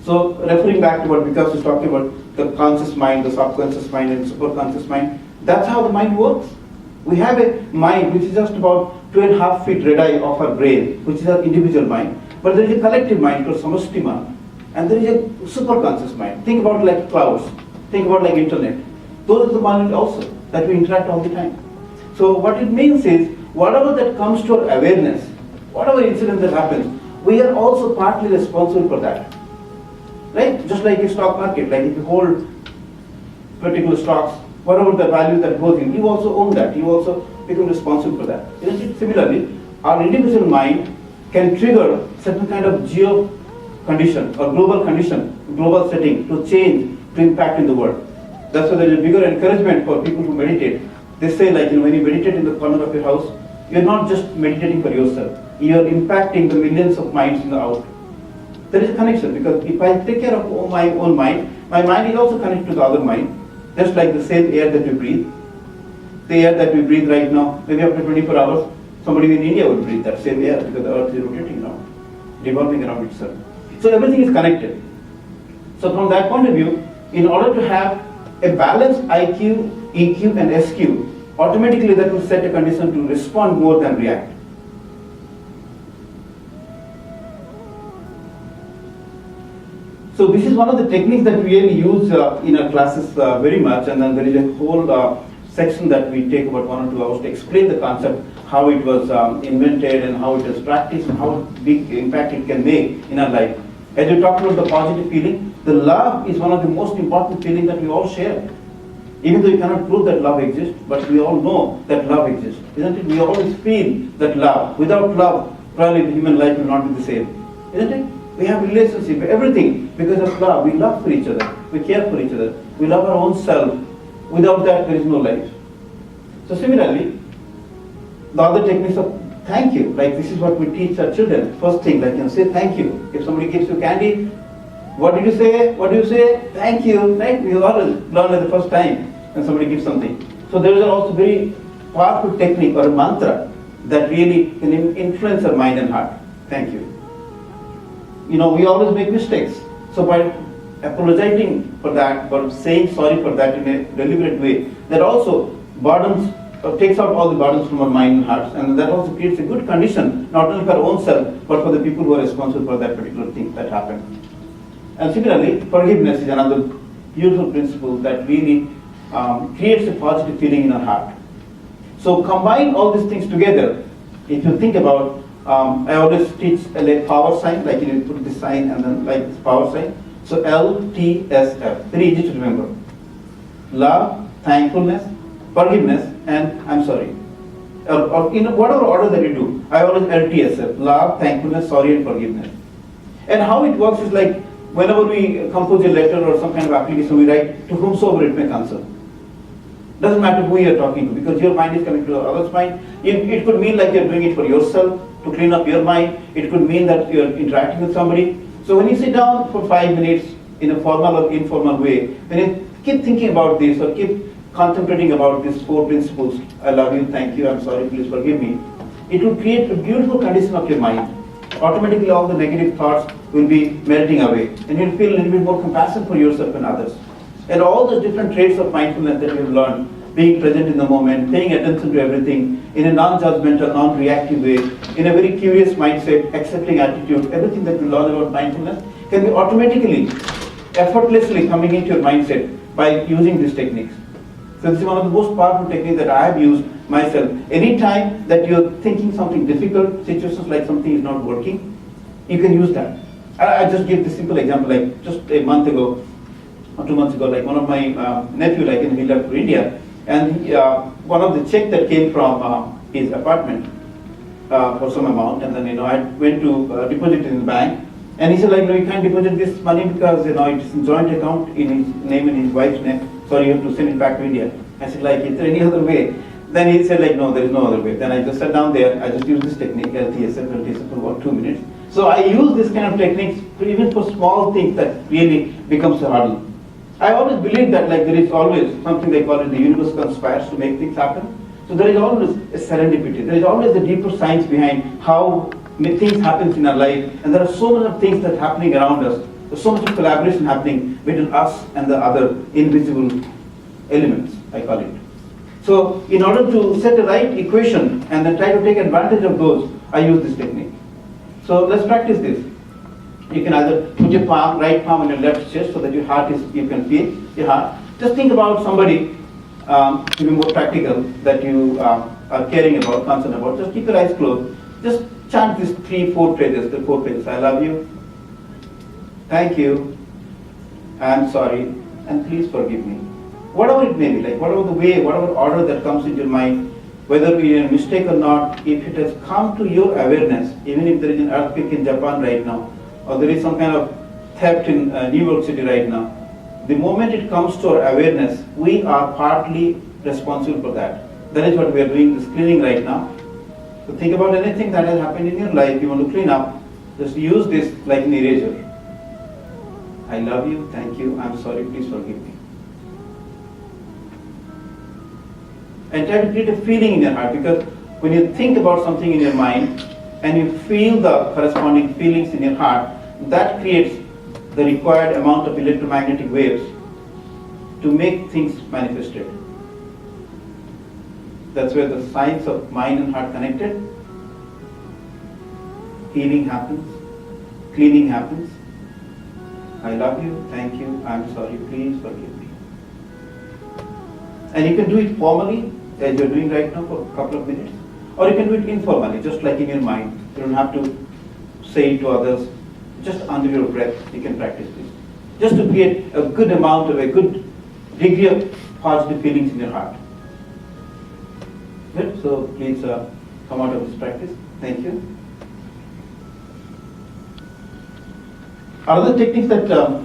So referring back to what Vikas was talking about, the conscious mind, the subconscious mind, and superconscious mind, that's how the mind works. We have a mind which is just about 2.5 feet radii of our brain, which is our individual mind. But there is a collective mind called Samashti mind. And there is a superconscious mind. Think about like clouds. Think about like internet. Those are the minds also that we interact all the time. So what it means is, whatever that comes to our awareness, whatever incident that happens, we are also partly responsible for that. Right? Just like a stock market, like if you hold particular stocks, whatever the value that goes in, you also own that. You also become responsible for that. Isn't it? Similarly, our individual mind can trigger certain kind of geo condition or global condition, global setting to change, to impact in the world. That's why there is a bigger encouragement for people who meditate. They say like, when you meditate in the corner of your house, you're not just meditating for yourself. You're impacting the millions of minds in the out. There is a connection, because if I take care of my own mind, my mind is also connected to the other mind. Just like the same air that we breathe. The air that we breathe right now, maybe after 24 hours, somebody in India would breathe that same air, because the earth is rotating now, revolving around itself. So everything is connected. So from that point of view, in order to have a balanced IQ, EQ and SQ, automatically that will set a condition to respond more than react. So this is one of the techniques that we really use in our classes very much, and then there is a whole section that we take about 1 or 2 hours to explain the concept, how it was invented and how it is practiced and how big impact it can make in our life. As we talked about the positive feeling, the love is one of the most important feelings that we all share. Even though you cannot prove that love exists, but we all know that love exists, isn't it? We always feel that love. Without love, probably the human life will not be the same, isn't it? We have relationship, everything because of love. We love for each other. We care for each other. We love our own self. Without that, there is no life. So similarly, the other techniques of thank you, like this is what we teach our children. First thing, like say thank you. If somebody gives you candy, what did you say? What do you say? Thank you. Right? We all learn at the first time when somebody gives something. So there is also very powerful technique or a mantra that really can influence our mind and heart. Thank you. We always make mistakes. So by apologizing for that, or saying sorry for that in a deliberate way, that also burdens, takes out all the burdens from our mind and hearts, and that also creates a good condition, not only for our own self, but for the people who are responsible for that particular thing that happened. And similarly, forgiveness is another beautiful principle that really creates a positive feeling in our heart. So combine all these things together. If you think about, I always teach a power sign, like you put this sign and then like this power sign. So LTSF, very easy to remember. Love, thankfulness, forgiveness, and I'm sorry. Or in whatever order that you do, I always LTSF, love, thankfulness, sorry, and forgiveness. And how it works is like, whenever we compose a letter or some kind of application, we write to whomsoever it may concern. Doesn't matter who you're talking to, because your mind is coming to the other's mind. It could mean like you're doing it for yourself, to clean up your mind. It could mean that you're interacting with somebody. So when you sit down for 5 minutes in a formal or informal way, when you keep thinking about this or keep contemplating about these 4 principles, I love you, thank you, I'm sorry, please forgive me, it will create a beautiful condition of your mind. Automatically all the negative thoughts will be melting away, and you'll feel a little bit more compassion for yourself and others. And all the different traits of mindfulness that you've learned, being present in the moment, paying attention to everything in a non-judgmental, non-reactive way, in a very curious mindset, accepting attitude, everything that you learn about mindfulness can be automatically, effortlessly coming into your mindset by using these techniques. So this is one of the most powerful techniques that I have used myself. Anytime that you're thinking something difficult, situations like something is not working, you can use that. I just give this simple example, like just a month ago, or 2 months ago, like one of my nephew, like he left for India, and one of the check that came from his apartment for some amount, and then I went to deposit it in the bank, and he said like, no, you can't deposit this money because it's in joint account in his name and his wife's name. Sorry, you have to send it back to India. I said like, is there any other way? Then he said like, no, there is no other way. Then I just sat down there, I just used this technique, LTSF for about 2 minutes. So I use this kind of techniques even for small things that really becomes a hurdle. I always believe that like there is always something they call it the universe conspires to make things happen. So there is always a serendipity. There is always a deeper science behind how things happen in our life. And there are so many things that are happening around us. There's so much of collaboration happening between us and the other invisible elements, I call it. So in order to set the right equation and then try to take advantage of those, I use this technique. So let's practice this. You can either put your right palm on your left chest so that your heart is, you can feel your heart. Just think about somebody, to be more practical, that you are caring about, concerned about. Just keep your eyes closed. Just chant these 3-4 phrases, the 4 phrases. I love you. Thank you. I'm sorry. And please forgive me. Whatever it may be, like whatever the way, whatever order that comes into your mind, whether we are a mistake or not, if it has come to your awareness, even if there is an earthquake in Japan right now, or there is some kind of theft in New York City right now, the moment it comes to our awareness, we are partly responsible for that. That is what we are doing, this cleaning right now. So think about anything that has happened in your life, you want to clean up, just use this like an eraser. I love you, thank you, I'm sorry, please forgive me. And try to create a feeling in your heart, because when you think about something in your mind and you feel the corresponding feelings in your heart, that creates the required amount of electromagnetic waves to make things manifested. That's where the science of mind and heart connected, healing happens, cleaning happens. I love you, thank you, I'm sorry, please forgive me. And you can do it formally, as you're doing right now for a couple of minutes, or you can do it informally, just like in your mind. You don't have to say it to others. Just under your breath, you can practice this. Just to create a good amount of a good degree of positive feelings in your heart. Good, so please come out of this practice. Thank you. Other techniques that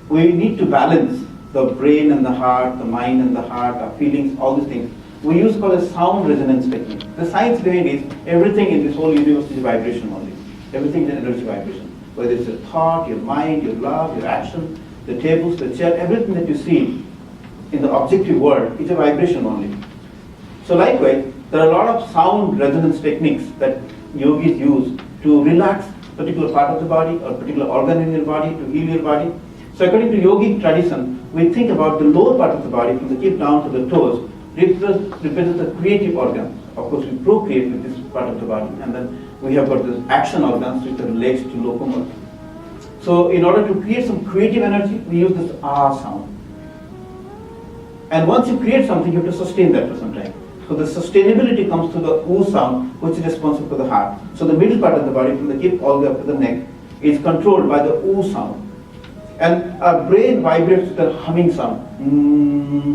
we need to balance the brain and the heart, the mind and the heart, our feelings, all these things. We use called a sound resonance technique. The science behind it is everything in this whole universe is vibration only. Everything is an energy vibration. Whether it's your thought, your mind, your love, your action, the tables, the chair, everything that you see in the objective world is a vibration only. So likewise, there are a lot of sound resonance techniques that yogis use to relax a particular part of the body or particular organ in your body, to heal your body. So according to yogic tradition, we think about the lower part of the body, from the hip down to the toes, represents the creative organs. Of course, we procreate with this part of the body, and then we have got the action organs, which are the legs to locomote. So in order to create some creative energy, we use this ah sound. And once you create something, you have to sustain that for some time. So the sustainability comes to the oo sound, which is responsible for the heart. So the middle part of the body, from the hip all the way up to the neck, is controlled by the oo sound. And our brain vibrates with the humming sound,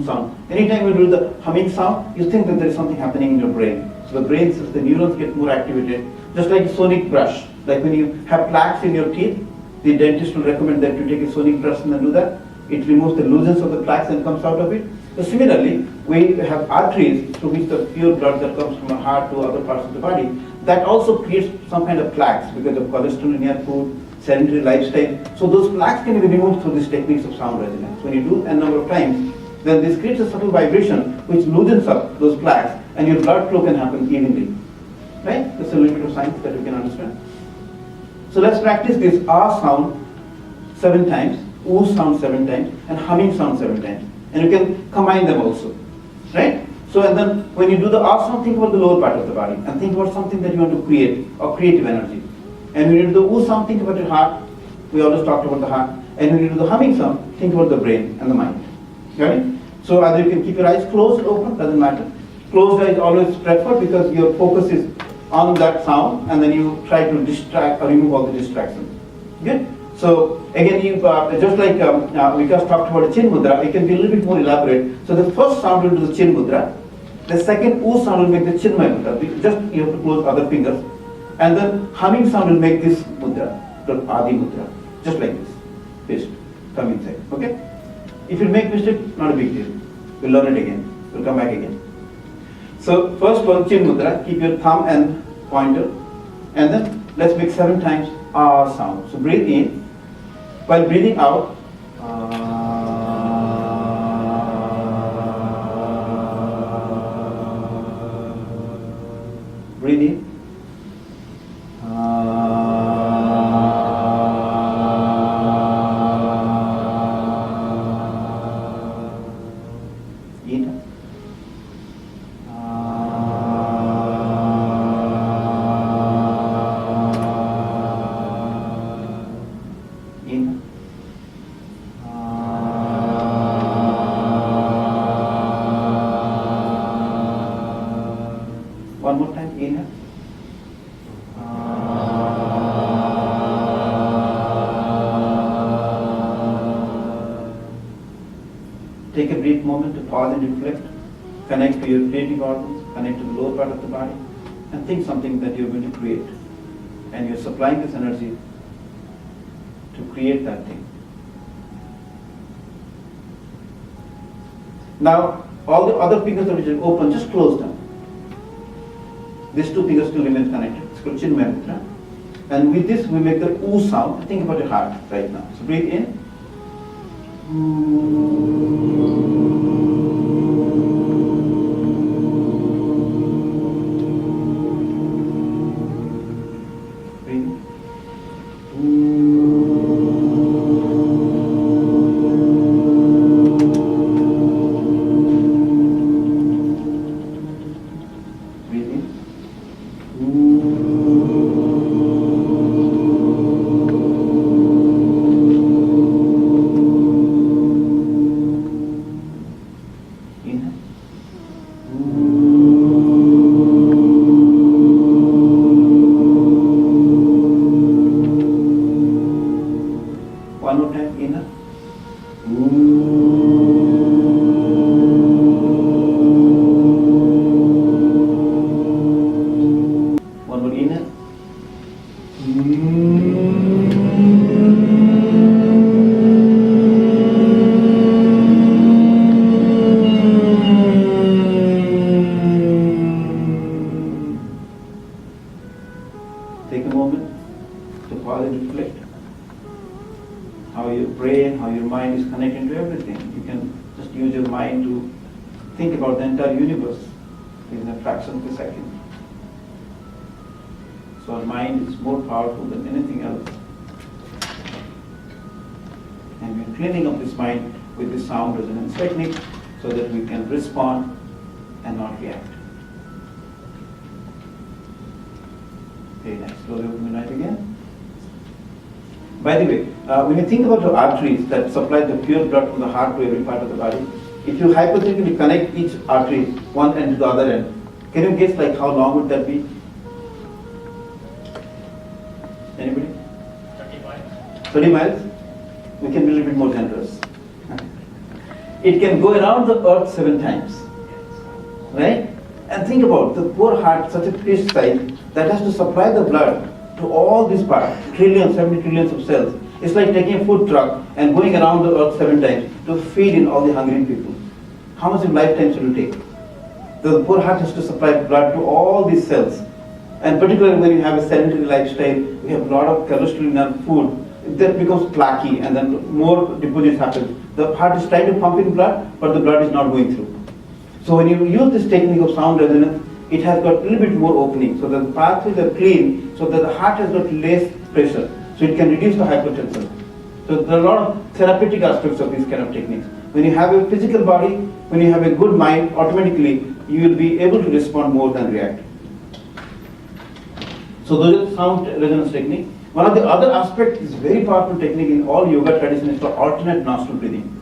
sound. Anytime you do the humming sound, you think that there is something happening in your brain. So the brain says the neurons get more activated, just like a sonic brush. Like when you have plaques in your teeth, the dentist will recommend that you take a sonic brush and then do that. It removes the looseness of the plaques and comes out of it. So similarly, we have arteries through which the pure blood that comes from our heart to other parts of the body, that also creates some kind of plaques because of cholesterol in your food, sedentary lifestyle. So those plaques can be removed through these techniques of sound resonance. When you do a number of times, then this creates a subtle vibration which loosens up those plaques and your blood flow can happen evenly. Right? That's a little bit of science that you can understand. So let's practice this ah sound 7 times, oo sound 7 times, and humming sound 7 times. And you can combine them also. Right? So and then when you do the ah sound, think about the lower part of the body and think about something that you want to create or creative energy. And when you do the oo sound, think about your heart. We always talked about the heart. And when you do the humming sound, think about the brain and the mind. Got it? So either you can keep your eyes closed or open, doesn't matter. Closed eyes always preferred because your focus is on that sound and then you try to distract or remove all the distractions. Good? So again, you just like Vikas talked about a chin mudra, it can be a little bit more elaborate. So the first sound will do the chin mudra. The second oo sound will make the chinmay mudra. Just you have to close other fingers. And then humming sound will make this mudra, the Adi mudra, just like this. Paste, come inside. Okay? If you make mistake, not a big deal. We'll learn it again. We'll come back again. So first one, Chin Mudra, keep your thumb and pointer, and then let's make 7 times R sound. So breathe in, while breathing out, breathe in, in, in, one more time, inhale. Take a brief moment to pause and reflect, connect to your creative organs, connect to the lower part of the body, and think something that you're going to create. And you're supplying this energy to create that thing. Now, all the other fingers which are open, just close them. These 2 fingers still remain connected. It's called Chinmaya Mudra. And with this, we make the oo sound. Think about your heart right now. So breathe in. Breathe. Breathe in. Inhale. One more time, inhale. One more inhale. Take a moment to pause and reflect. How your brain, how your mind is connected to everything. You can just use your mind to think about the entire universe in a fraction of a second. So our mind is more powerful than anything else. And we're cleaning up this mind with this sound resonance technique so that we can respond and not react. Very nice. Slowly open your eyes again. By the way, when you think about the arteries that supply the pure blood from the heart to every part of the body, if you hypothetically connect each artery one end to the other end, can you guess like how long would that be? Anybody? 30 miles. 30 miles? We can be a little bit more generous. It can go around the earth 7 times. Right? And think about the poor heart, such a fish size, that has to supply the blood to all these parts, trillions, 70 trillions of cells. It's like taking a food truck and going around the earth 7 times to feed in all the hungry people. How much of lifetimes will it take? The poor heart has to supply blood to all these cells. And particularly when you have a sedentary lifestyle, we have a lot of cholesterol in our food, that becomes plaquey and then more deposits happen. The heart is trying to pump in blood, but the blood is not going through. So when you use this technique of sound resonance, it has got a little bit more opening, so that the pathways are clean, so that the heart has got less pressure, so it can reduce the hypertension. So there are a lot of therapeutic aspects of these kind of techniques. When you have a physical body, when you have a good mind, automatically you will be able to respond more than react. So those are sound resonance technique. One of the other aspects is very powerful technique in all yoga tradition is called alternate nostril breathing.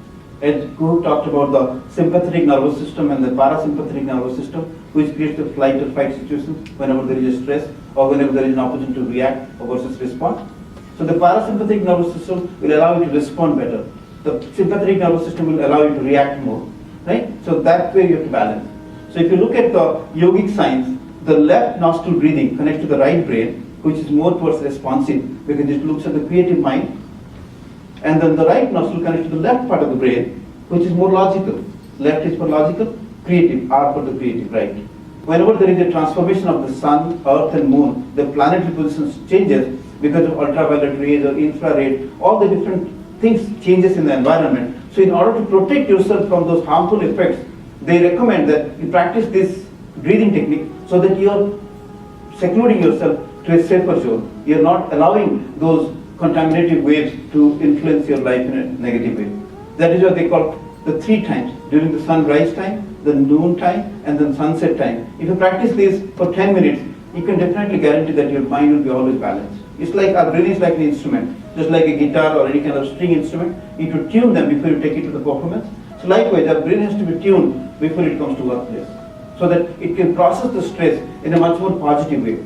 Ed Guru talked about the sympathetic nervous system and the parasympathetic nervous system, which creates the flight or fight situation whenever there is a stress or whenever there is an opportunity to react or versus respond. So the parasympathetic nervous system will allow you to respond better. The sympathetic nervous system will allow you to react more, right? So that way you have to balance. So if you look at the yogic science, the left nostril breathing connects to the right brain, which is more towards responsive because it looks at the creative mind. And then the right nostril connects to the left part of the brain, which is more logical. Left is for logical, creative, R for the creative, right. whenever there is a transformation of the sun, earth and moon, the planetary positions changes because of ultraviolet rays or infrared, all the different things changes in the environment. So in order to protect yourself from those harmful effects, they recommend that you practice this breathing technique so that you are secluding yourself to a safer zone. You are not allowing those contaminated waves to influence your life in a negative way. That is what they call the 3 times, during the sunrise time, the noon time, and then sunset time. If you practice this for 10 minutes, you can definitely guarantee that your mind will be always balanced. It's like our brain is like an instrument, just like a guitar or any kind of string instrument. You need to tune them before you take it to the performance. So likewise, our brain has to be tuned before it comes to workplace, so that it can process the stress in a much more positive way.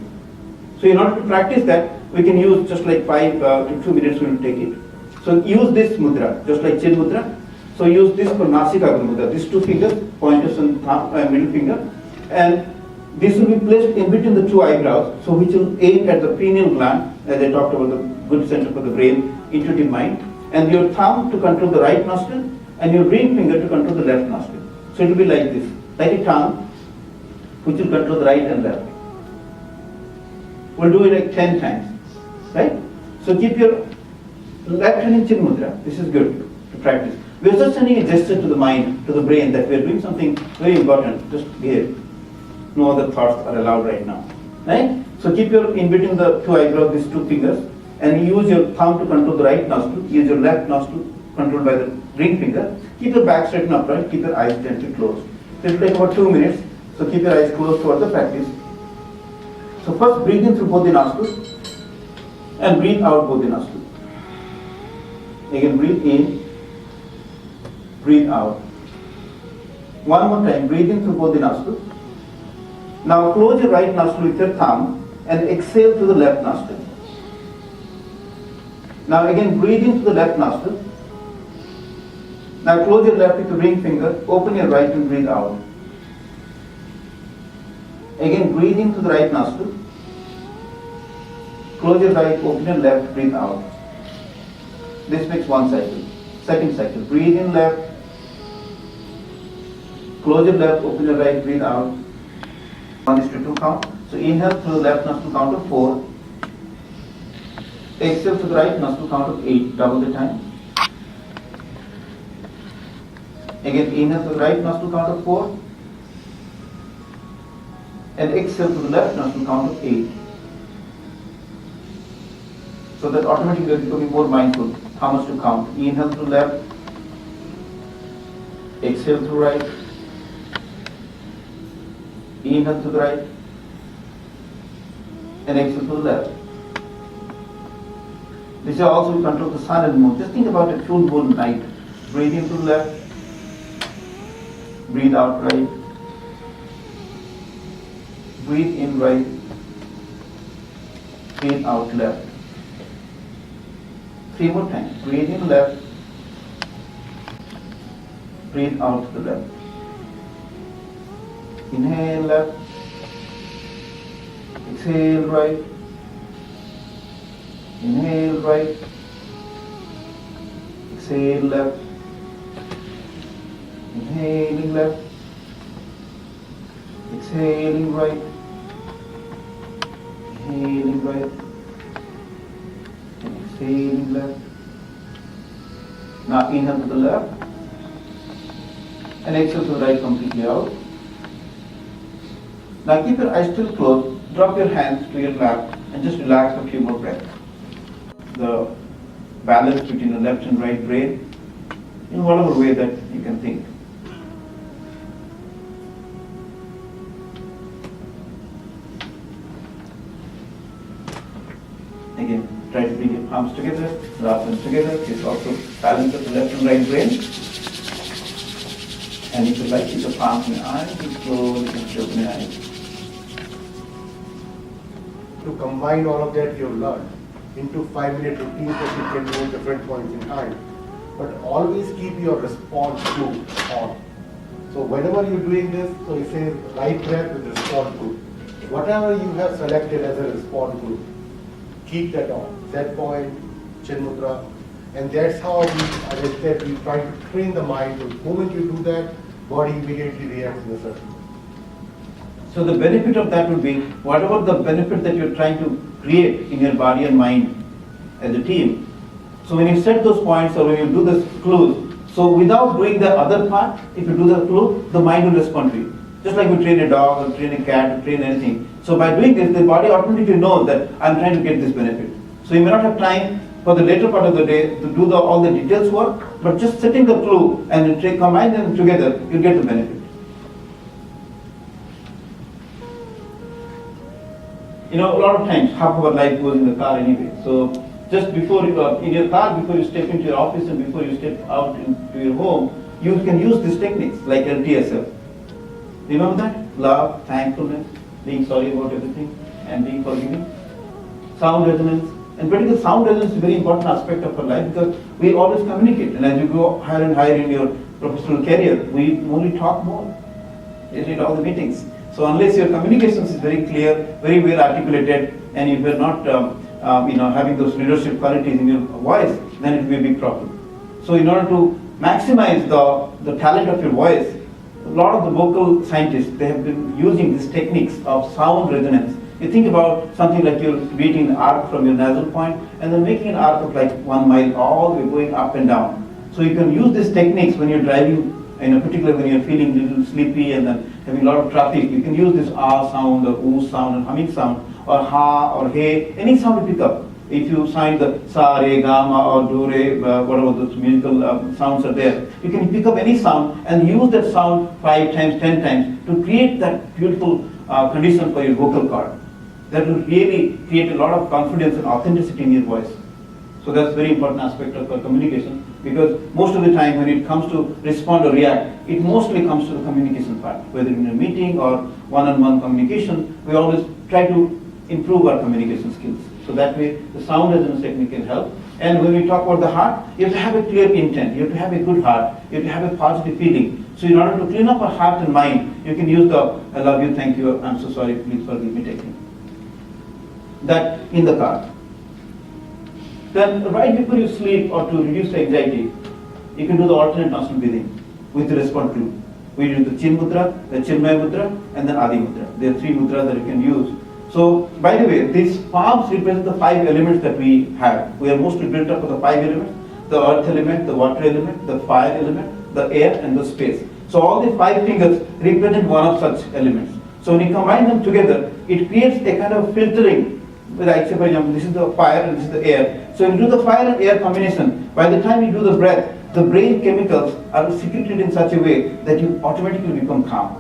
So in order to practice that, we can use just like 5 to 2 minutes we will take it. So use this mudra, just like chin mudra. So use this for Nasikagra mudra, these 2 fingers, pointers and thumb, middle finger. And this will be placed in between the 2 eyebrows, so which will aim at the pineal gland, as I talked about the good center for the brain, intuitive mind. And your thumb to control the right nostril, and your ring finger to control the left nostril. So it will be like this, like a tongue, which will control the right and left. We'll do it like 10 times, right? So keep your left hand in chin mudra. This is good to practice. We are just sending a gesture to the mind, to the brain, that we are doing something very important. Just here. No other thoughts are allowed right now, right? So keep your in between the 2 eyebrows, these 2 fingers, and use your thumb to control the right nostril. Use your left nostril controlled by the ring finger. Keep your back straight and upright. Keep your eyes gently closed. So it will take about 2 minutes. So keep your eyes closed toward the practice. So first breathe in through both the nostrils and breathe out both the nostrils. Again, breathe in, breathe out. One more time, breathe in through both the nostrils. Now close your right nostril with your thumb and exhale through the left nostril. Now again, breathe in through the left nostril. Now close your left with the ring finger, open your right and breathe out. Again, breathe in through the right nostril. Close your right, open your left, breathe out. This makes 1 cycle. Second cycle, breathe in left. Close your left, open your right, breathe out. 1:2 count. So inhale through the left nostril, count of 4. Exhale through the right nostril, count of 8, double the time. Again, inhale through the right nostril, count of 4. And exhale to the left nostril, count of 8. So that automatically you are becoming more mindful how much to count. Inhale through left, exhale through right, inhale to the right, and exhale to the left. This is also we control the sun and moon. Just think about a full moon night. Breathe in through left, breathe out right. Breathe in right, breathe out left. 3 more times. Breathe in left, breathe out to the left. Inhale left, exhale right, inhale right, exhale left, inhaling left, exhaling right, inhaling right, and exhaling left. Now inhale to the left and exhale to the right completely out. Now keep your eyes still closed, drop your hands to your lap and just relax for a few more breaths. The balance between the left and right brain in whatever way that you can think. Again, try to bring your palms together, wrap them together. This also balance of the left and right brain. And if you like, keep the palms in your eyes, and slowly you can open your eyes. To combine all of that you've learned into 5-minute routines that you can do at different points in time. But always keep your response to on. So whenever you're doing this, so it says right breath with respond to. Whatever you have selected as a respond to, keep that on. Set point, chin mudra. And that's how we, as I said, we try to train the mind. The moment you do that, body immediately reacts in a certain way. So the benefit of that would be whatever the benefit that you're trying to create in your body and mind as a team. So when you set those points or when you do the clues, so without doing the other part, if you do the clue, the mind will respond to you. Just like we train a dog or train a cat or train anything. So by doing this, the body automatically knows that I'm trying to get this benefit. So you may not have time for the later part of the day to do all the details work, but just setting the clue and then combine them together, you get the benefit. You know, a lot of times, half of our life goes in the car anyway. So just before you are in your car, before you step into your office and before you step out into your home, you can use these techniques like LTSF. Remember that? Love, thankfulness, being sorry about everything, and being forgiving. Sound resonance. And particularly sound resonance is a very important aspect of our life because we always communicate. And as you go higher and higher in your professional career, we only talk more. You need all the meetings. So unless your communications is very clear, very well articulated, and if you're not having those leadership qualities in your voice, then it will be a big problem. So in order to maximize the talent of your voice, a lot of the vocal scientists, they have been using these techniques of sound resonance. You think about something like you're creating an arc from your nasal point and then making an arc of like 1 mile all the way going up and down. So you can use these techniques when you're driving, particularly when you're feeling a little sleepy and then having a lot of traffic. You can use this ah sound or oo sound and humming sound or ha or hey, any sound you pick up. If you find the sa, re, ga, ma or do, re, whatever those musical sounds are there, you can pick up any sound and use that sound 5 times, 10 times to create that beautiful condition for your vocal cord. That will really create a lot of confidence and authenticity in your voice. So that's a very important aspect of our communication because most of the time when it comes to respond or react, it mostly comes to the communication part. Whether in a meeting or one-on-one communication, we always try to improve our communication skills. So that way the sound resonance technique can help. And when we talk about the heart, you have to have a clear intent, you have to have a good heart, you have to have a positive feeling. So in order to clean up our heart and mind, you can use the I love you, thank you, I'm so sorry, please forgive me technique. That in the car. Then right before you sleep or to reduce the anxiety, you can do the alternate nostril breathing with the respond clue. We do the Chin Mudra, the Chinmaya Mudra, and then Adi Mudra. There are 3 mudras that you can use. So, by the way, these palms represent the 5 elements that we have. We are mostly built up of the 5 elements: the earth element, the water element, the fire element, the air, and the space. So all the 5 fingers represent one of such elements. So when you combine them together, it creates a kind of filtering. Like say for example, this is the fire and this is the air. So when you do the fire and air combination, by the time you do the breath, the brain chemicals are secreted in such a way that you automatically become calm.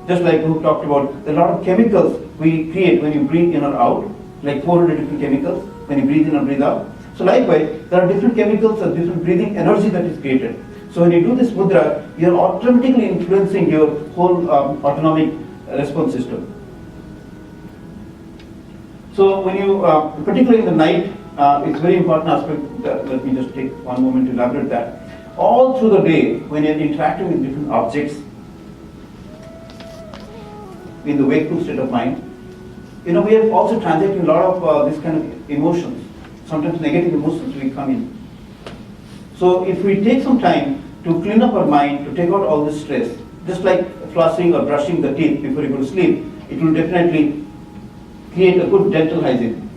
Just like we talked about, a lot of chemicals we create when you breathe in or out, like 400 different chemicals when you breathe in or breathe out. So likewise, there are different chemicals and different breathing energy that is created. So when you do this mudra, you are automatically influencing your whole autonomic response system. So when you, particularly in the night, it's very important aspect, let me just take one moment to elaborate that. All through the day, when you're interacting with different objects, in the wakeful state of mind, we are also transacting a lot of this kind of emotions. Sometimes negative emotions will come in. So if we take some time to clean up our mind, to take out all this stress, just like flossing or brushing the teeth before you go to sleep, it will definitely create a good dental hygiene.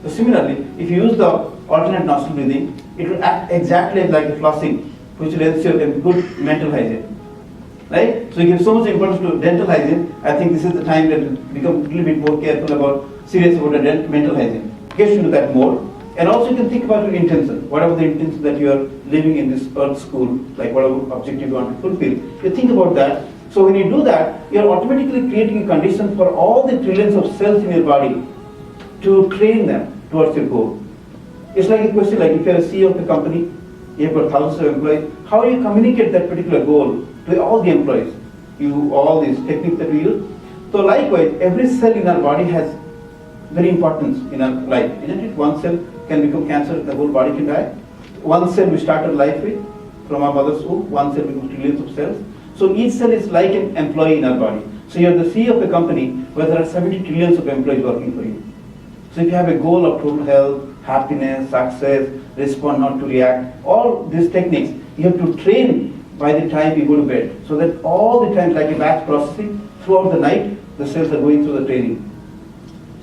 So similarly, if you use the alternate nostril breathing, it will act exactly like a flossing, which will ensure a good mental hygiene. Right? So you give so much importance to dental hygiene. I think this is the time that you become a little bit more careful serious about the mental hygiene. Get into that more. And also you can think about your intention. Whatever the intention that you are living in this earth school, like whatever objective you want to fulfill, you think about that. So when you do that, you are automatically creating a condition for all the trillions of cells in your body to train them towards your goal. It's like a question like if you are a CEO of a company, you have got thousands of employees, how do you communicate that particular goal to all the employees? All these techniques that we use. So likewise, every cell in our body has very importance in our life, isn't it? One cell can become cancer, the whole body can die. One cell we start our life with, from our mother's womb, one cell becomes trillions of cells. So each cell is like an employee in our body. So you're the CEO of a company where there are 70 trillions of employees working for you. So if you have a goal of total health, happiness, success, respond not to react, all these techniques, you have to train by the time you go to bed. So that all the time, like a batch processing, throughout the night, the cells are going through the training.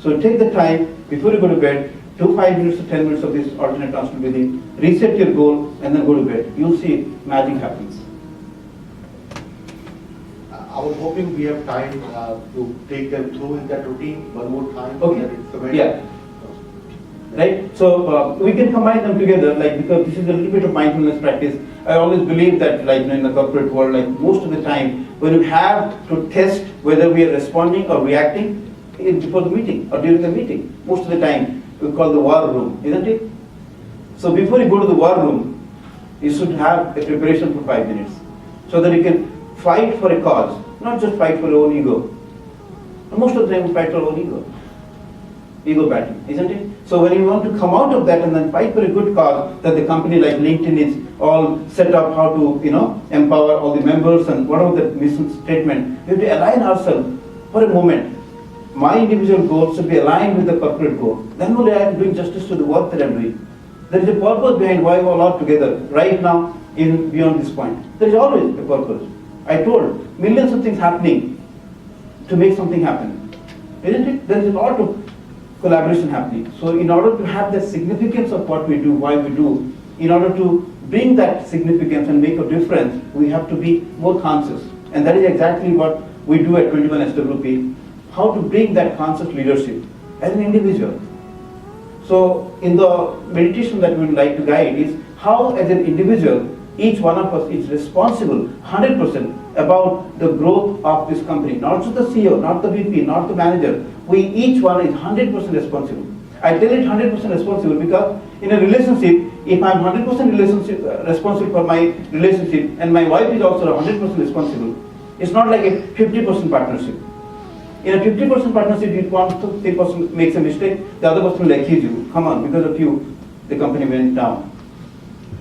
So take the time before you go to bed, do 5 minutes to 10 minutes of this alternate nostril breathing, reset your goal, and then go to bed. You'll see magic happens. I was hoping we have time to take them through in that routine one more time. Okay. That it's a very- Yeah. Right? So we can combine them together, like, because this is a little bit of mindfulness practice. I always believe that, like, in the corporate world, like, most of the time, when you have to test whether we are responding or reacting before the meeting or during the meeting, most of the time we call the war room, isn't it? So before you go to the war room, you should have a preparation for 5 minutes, so that you can fight for a cause, not just fight for your own ego. And most of the time we fight for our own ego battle, isn't it? So when you want to come out of that and then fight for a good cause, that the company like LinkedIn is all set up how to, empower all the members and whatever the mission statement, we have to align ourselves for a moment. My individual goals should be aligned with the corporate goal. Then only I am doing justice to the work that I am doing. There is a purpose behind why we all are together right now, even beyond this point. There is always a purpose. I told millions of things happening to make something happen, isn't it? There is a lot of collaboration happening. So in order to have the significance of what we do, why we do, in order to bring that significance and make a difference, we have to be more conscious. And that is exactly what we do at 21 SWP, how to bring that conscious leadership as an individual. So in the meditation that we would like to guide is how as an individual, each one of us is responsible 100% about the growth of this company. Not just the CEO, not the VP, not the manager. We each one is 100% responsible. I tell it 100% responsible because in a relationship, if I'm 100% responsible for my relationship and my wife is also 100% responsible, it's not like a 50% partnership. In a 50% partnership, if one person makes a mistake, the other person will accuse you. Come on, because of you, the company went down.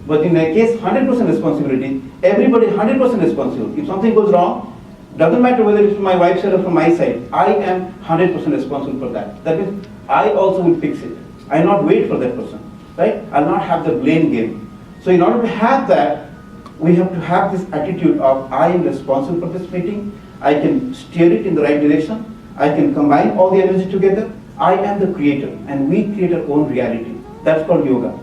But in a case, 100% responsibility, everybody 100% responsible. If something goes wrong, doesn't matter whether it's from my wife's side or from my side, I am 100% responsible for that. That means I also will fix it. I will not wait for that person, right? I will not have the blame game. So in order to have that, we have to have this attitude of I am responsible for this meeting. I can steer it in the right direction. I can combine all the energy together. I am the creator, and we create our own reality. That's called yoga.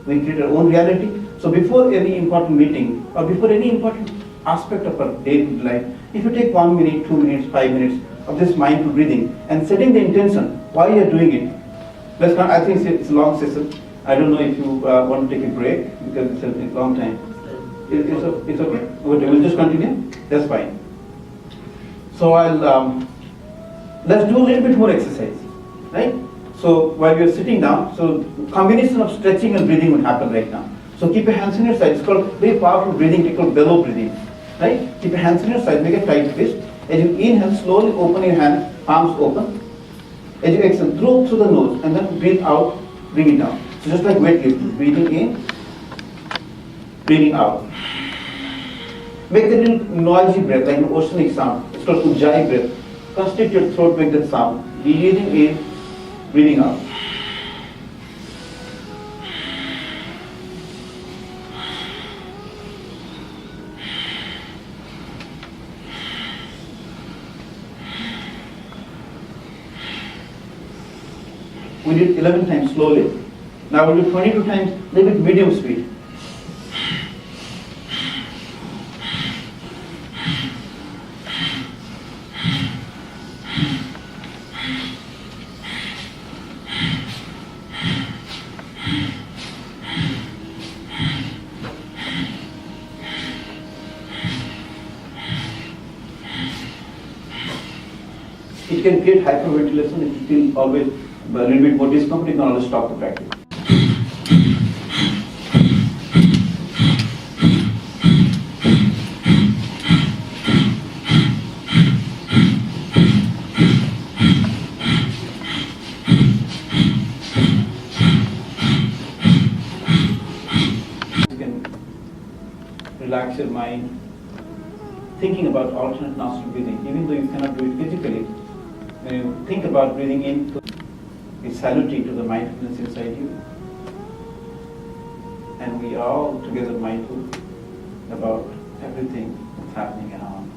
We create our own reality. So before any important meeting or before any important aspect of our daily life, if you take 1 minute, 2 minutes, 5 minutes of this mindful breathing and setting the intention why you are doing it. I think it's a long session. I don't know if you want to take a break because it's a long time. It's okay? We'll just continue? That's fine. So let's do a little bit more exercise, right? So while you're sitting down, so combination of stretching and breathing would happen right now. So keep your hands on your side. It's called very powerful breathing, it's called bellow breathing, right? Keep your hands on your side, make a tight fist. As you inhale, slowly open your hand, palms open. As you exhale, through the nose, and then breathe out, bring it down. So just like weightlifting, breathing in, breathing out. Make the little noisy breath, like an oceanic sound. It's called Ujjayi breath. Constrict your throat, make that sound. Breathing in, breathing out. We did 11 times slowly. Now we'll do 22 times, a little bit medium speed. It can create hyperventilation if you feel always a little bit more discomfort, you can always stop the practice. You can relax your mind, thinking about alternate nostril breathing, even though you cannot do it physically. When you think about breathing in, it's saluting to the mindfulness inside you. And we are all together mindful about everything that's happening around.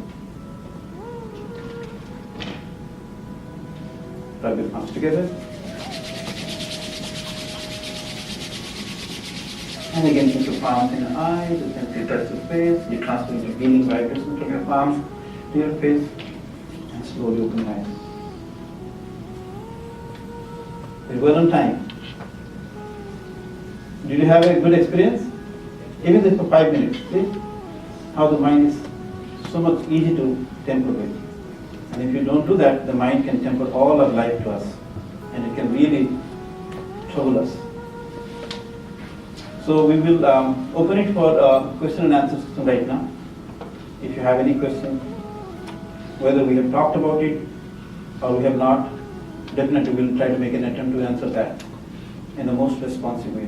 Rub your palms together. And again, put your palms in your eyes, you gently touch your face, you transfer your healing vibration from your palms to your face, and slowly open your eyes. We're well on time. Did you have a good experience? Even if for 5 minutes, see how the mind is so much easy to temper with. And if you don't do that, the mind can temper all of life to us, and it can really trouble us. So we will open it for question and answer system right now. If you have any question, whether we have talked about it or we have not, definitely we will try to make an attempt to answer that in the most responsive way.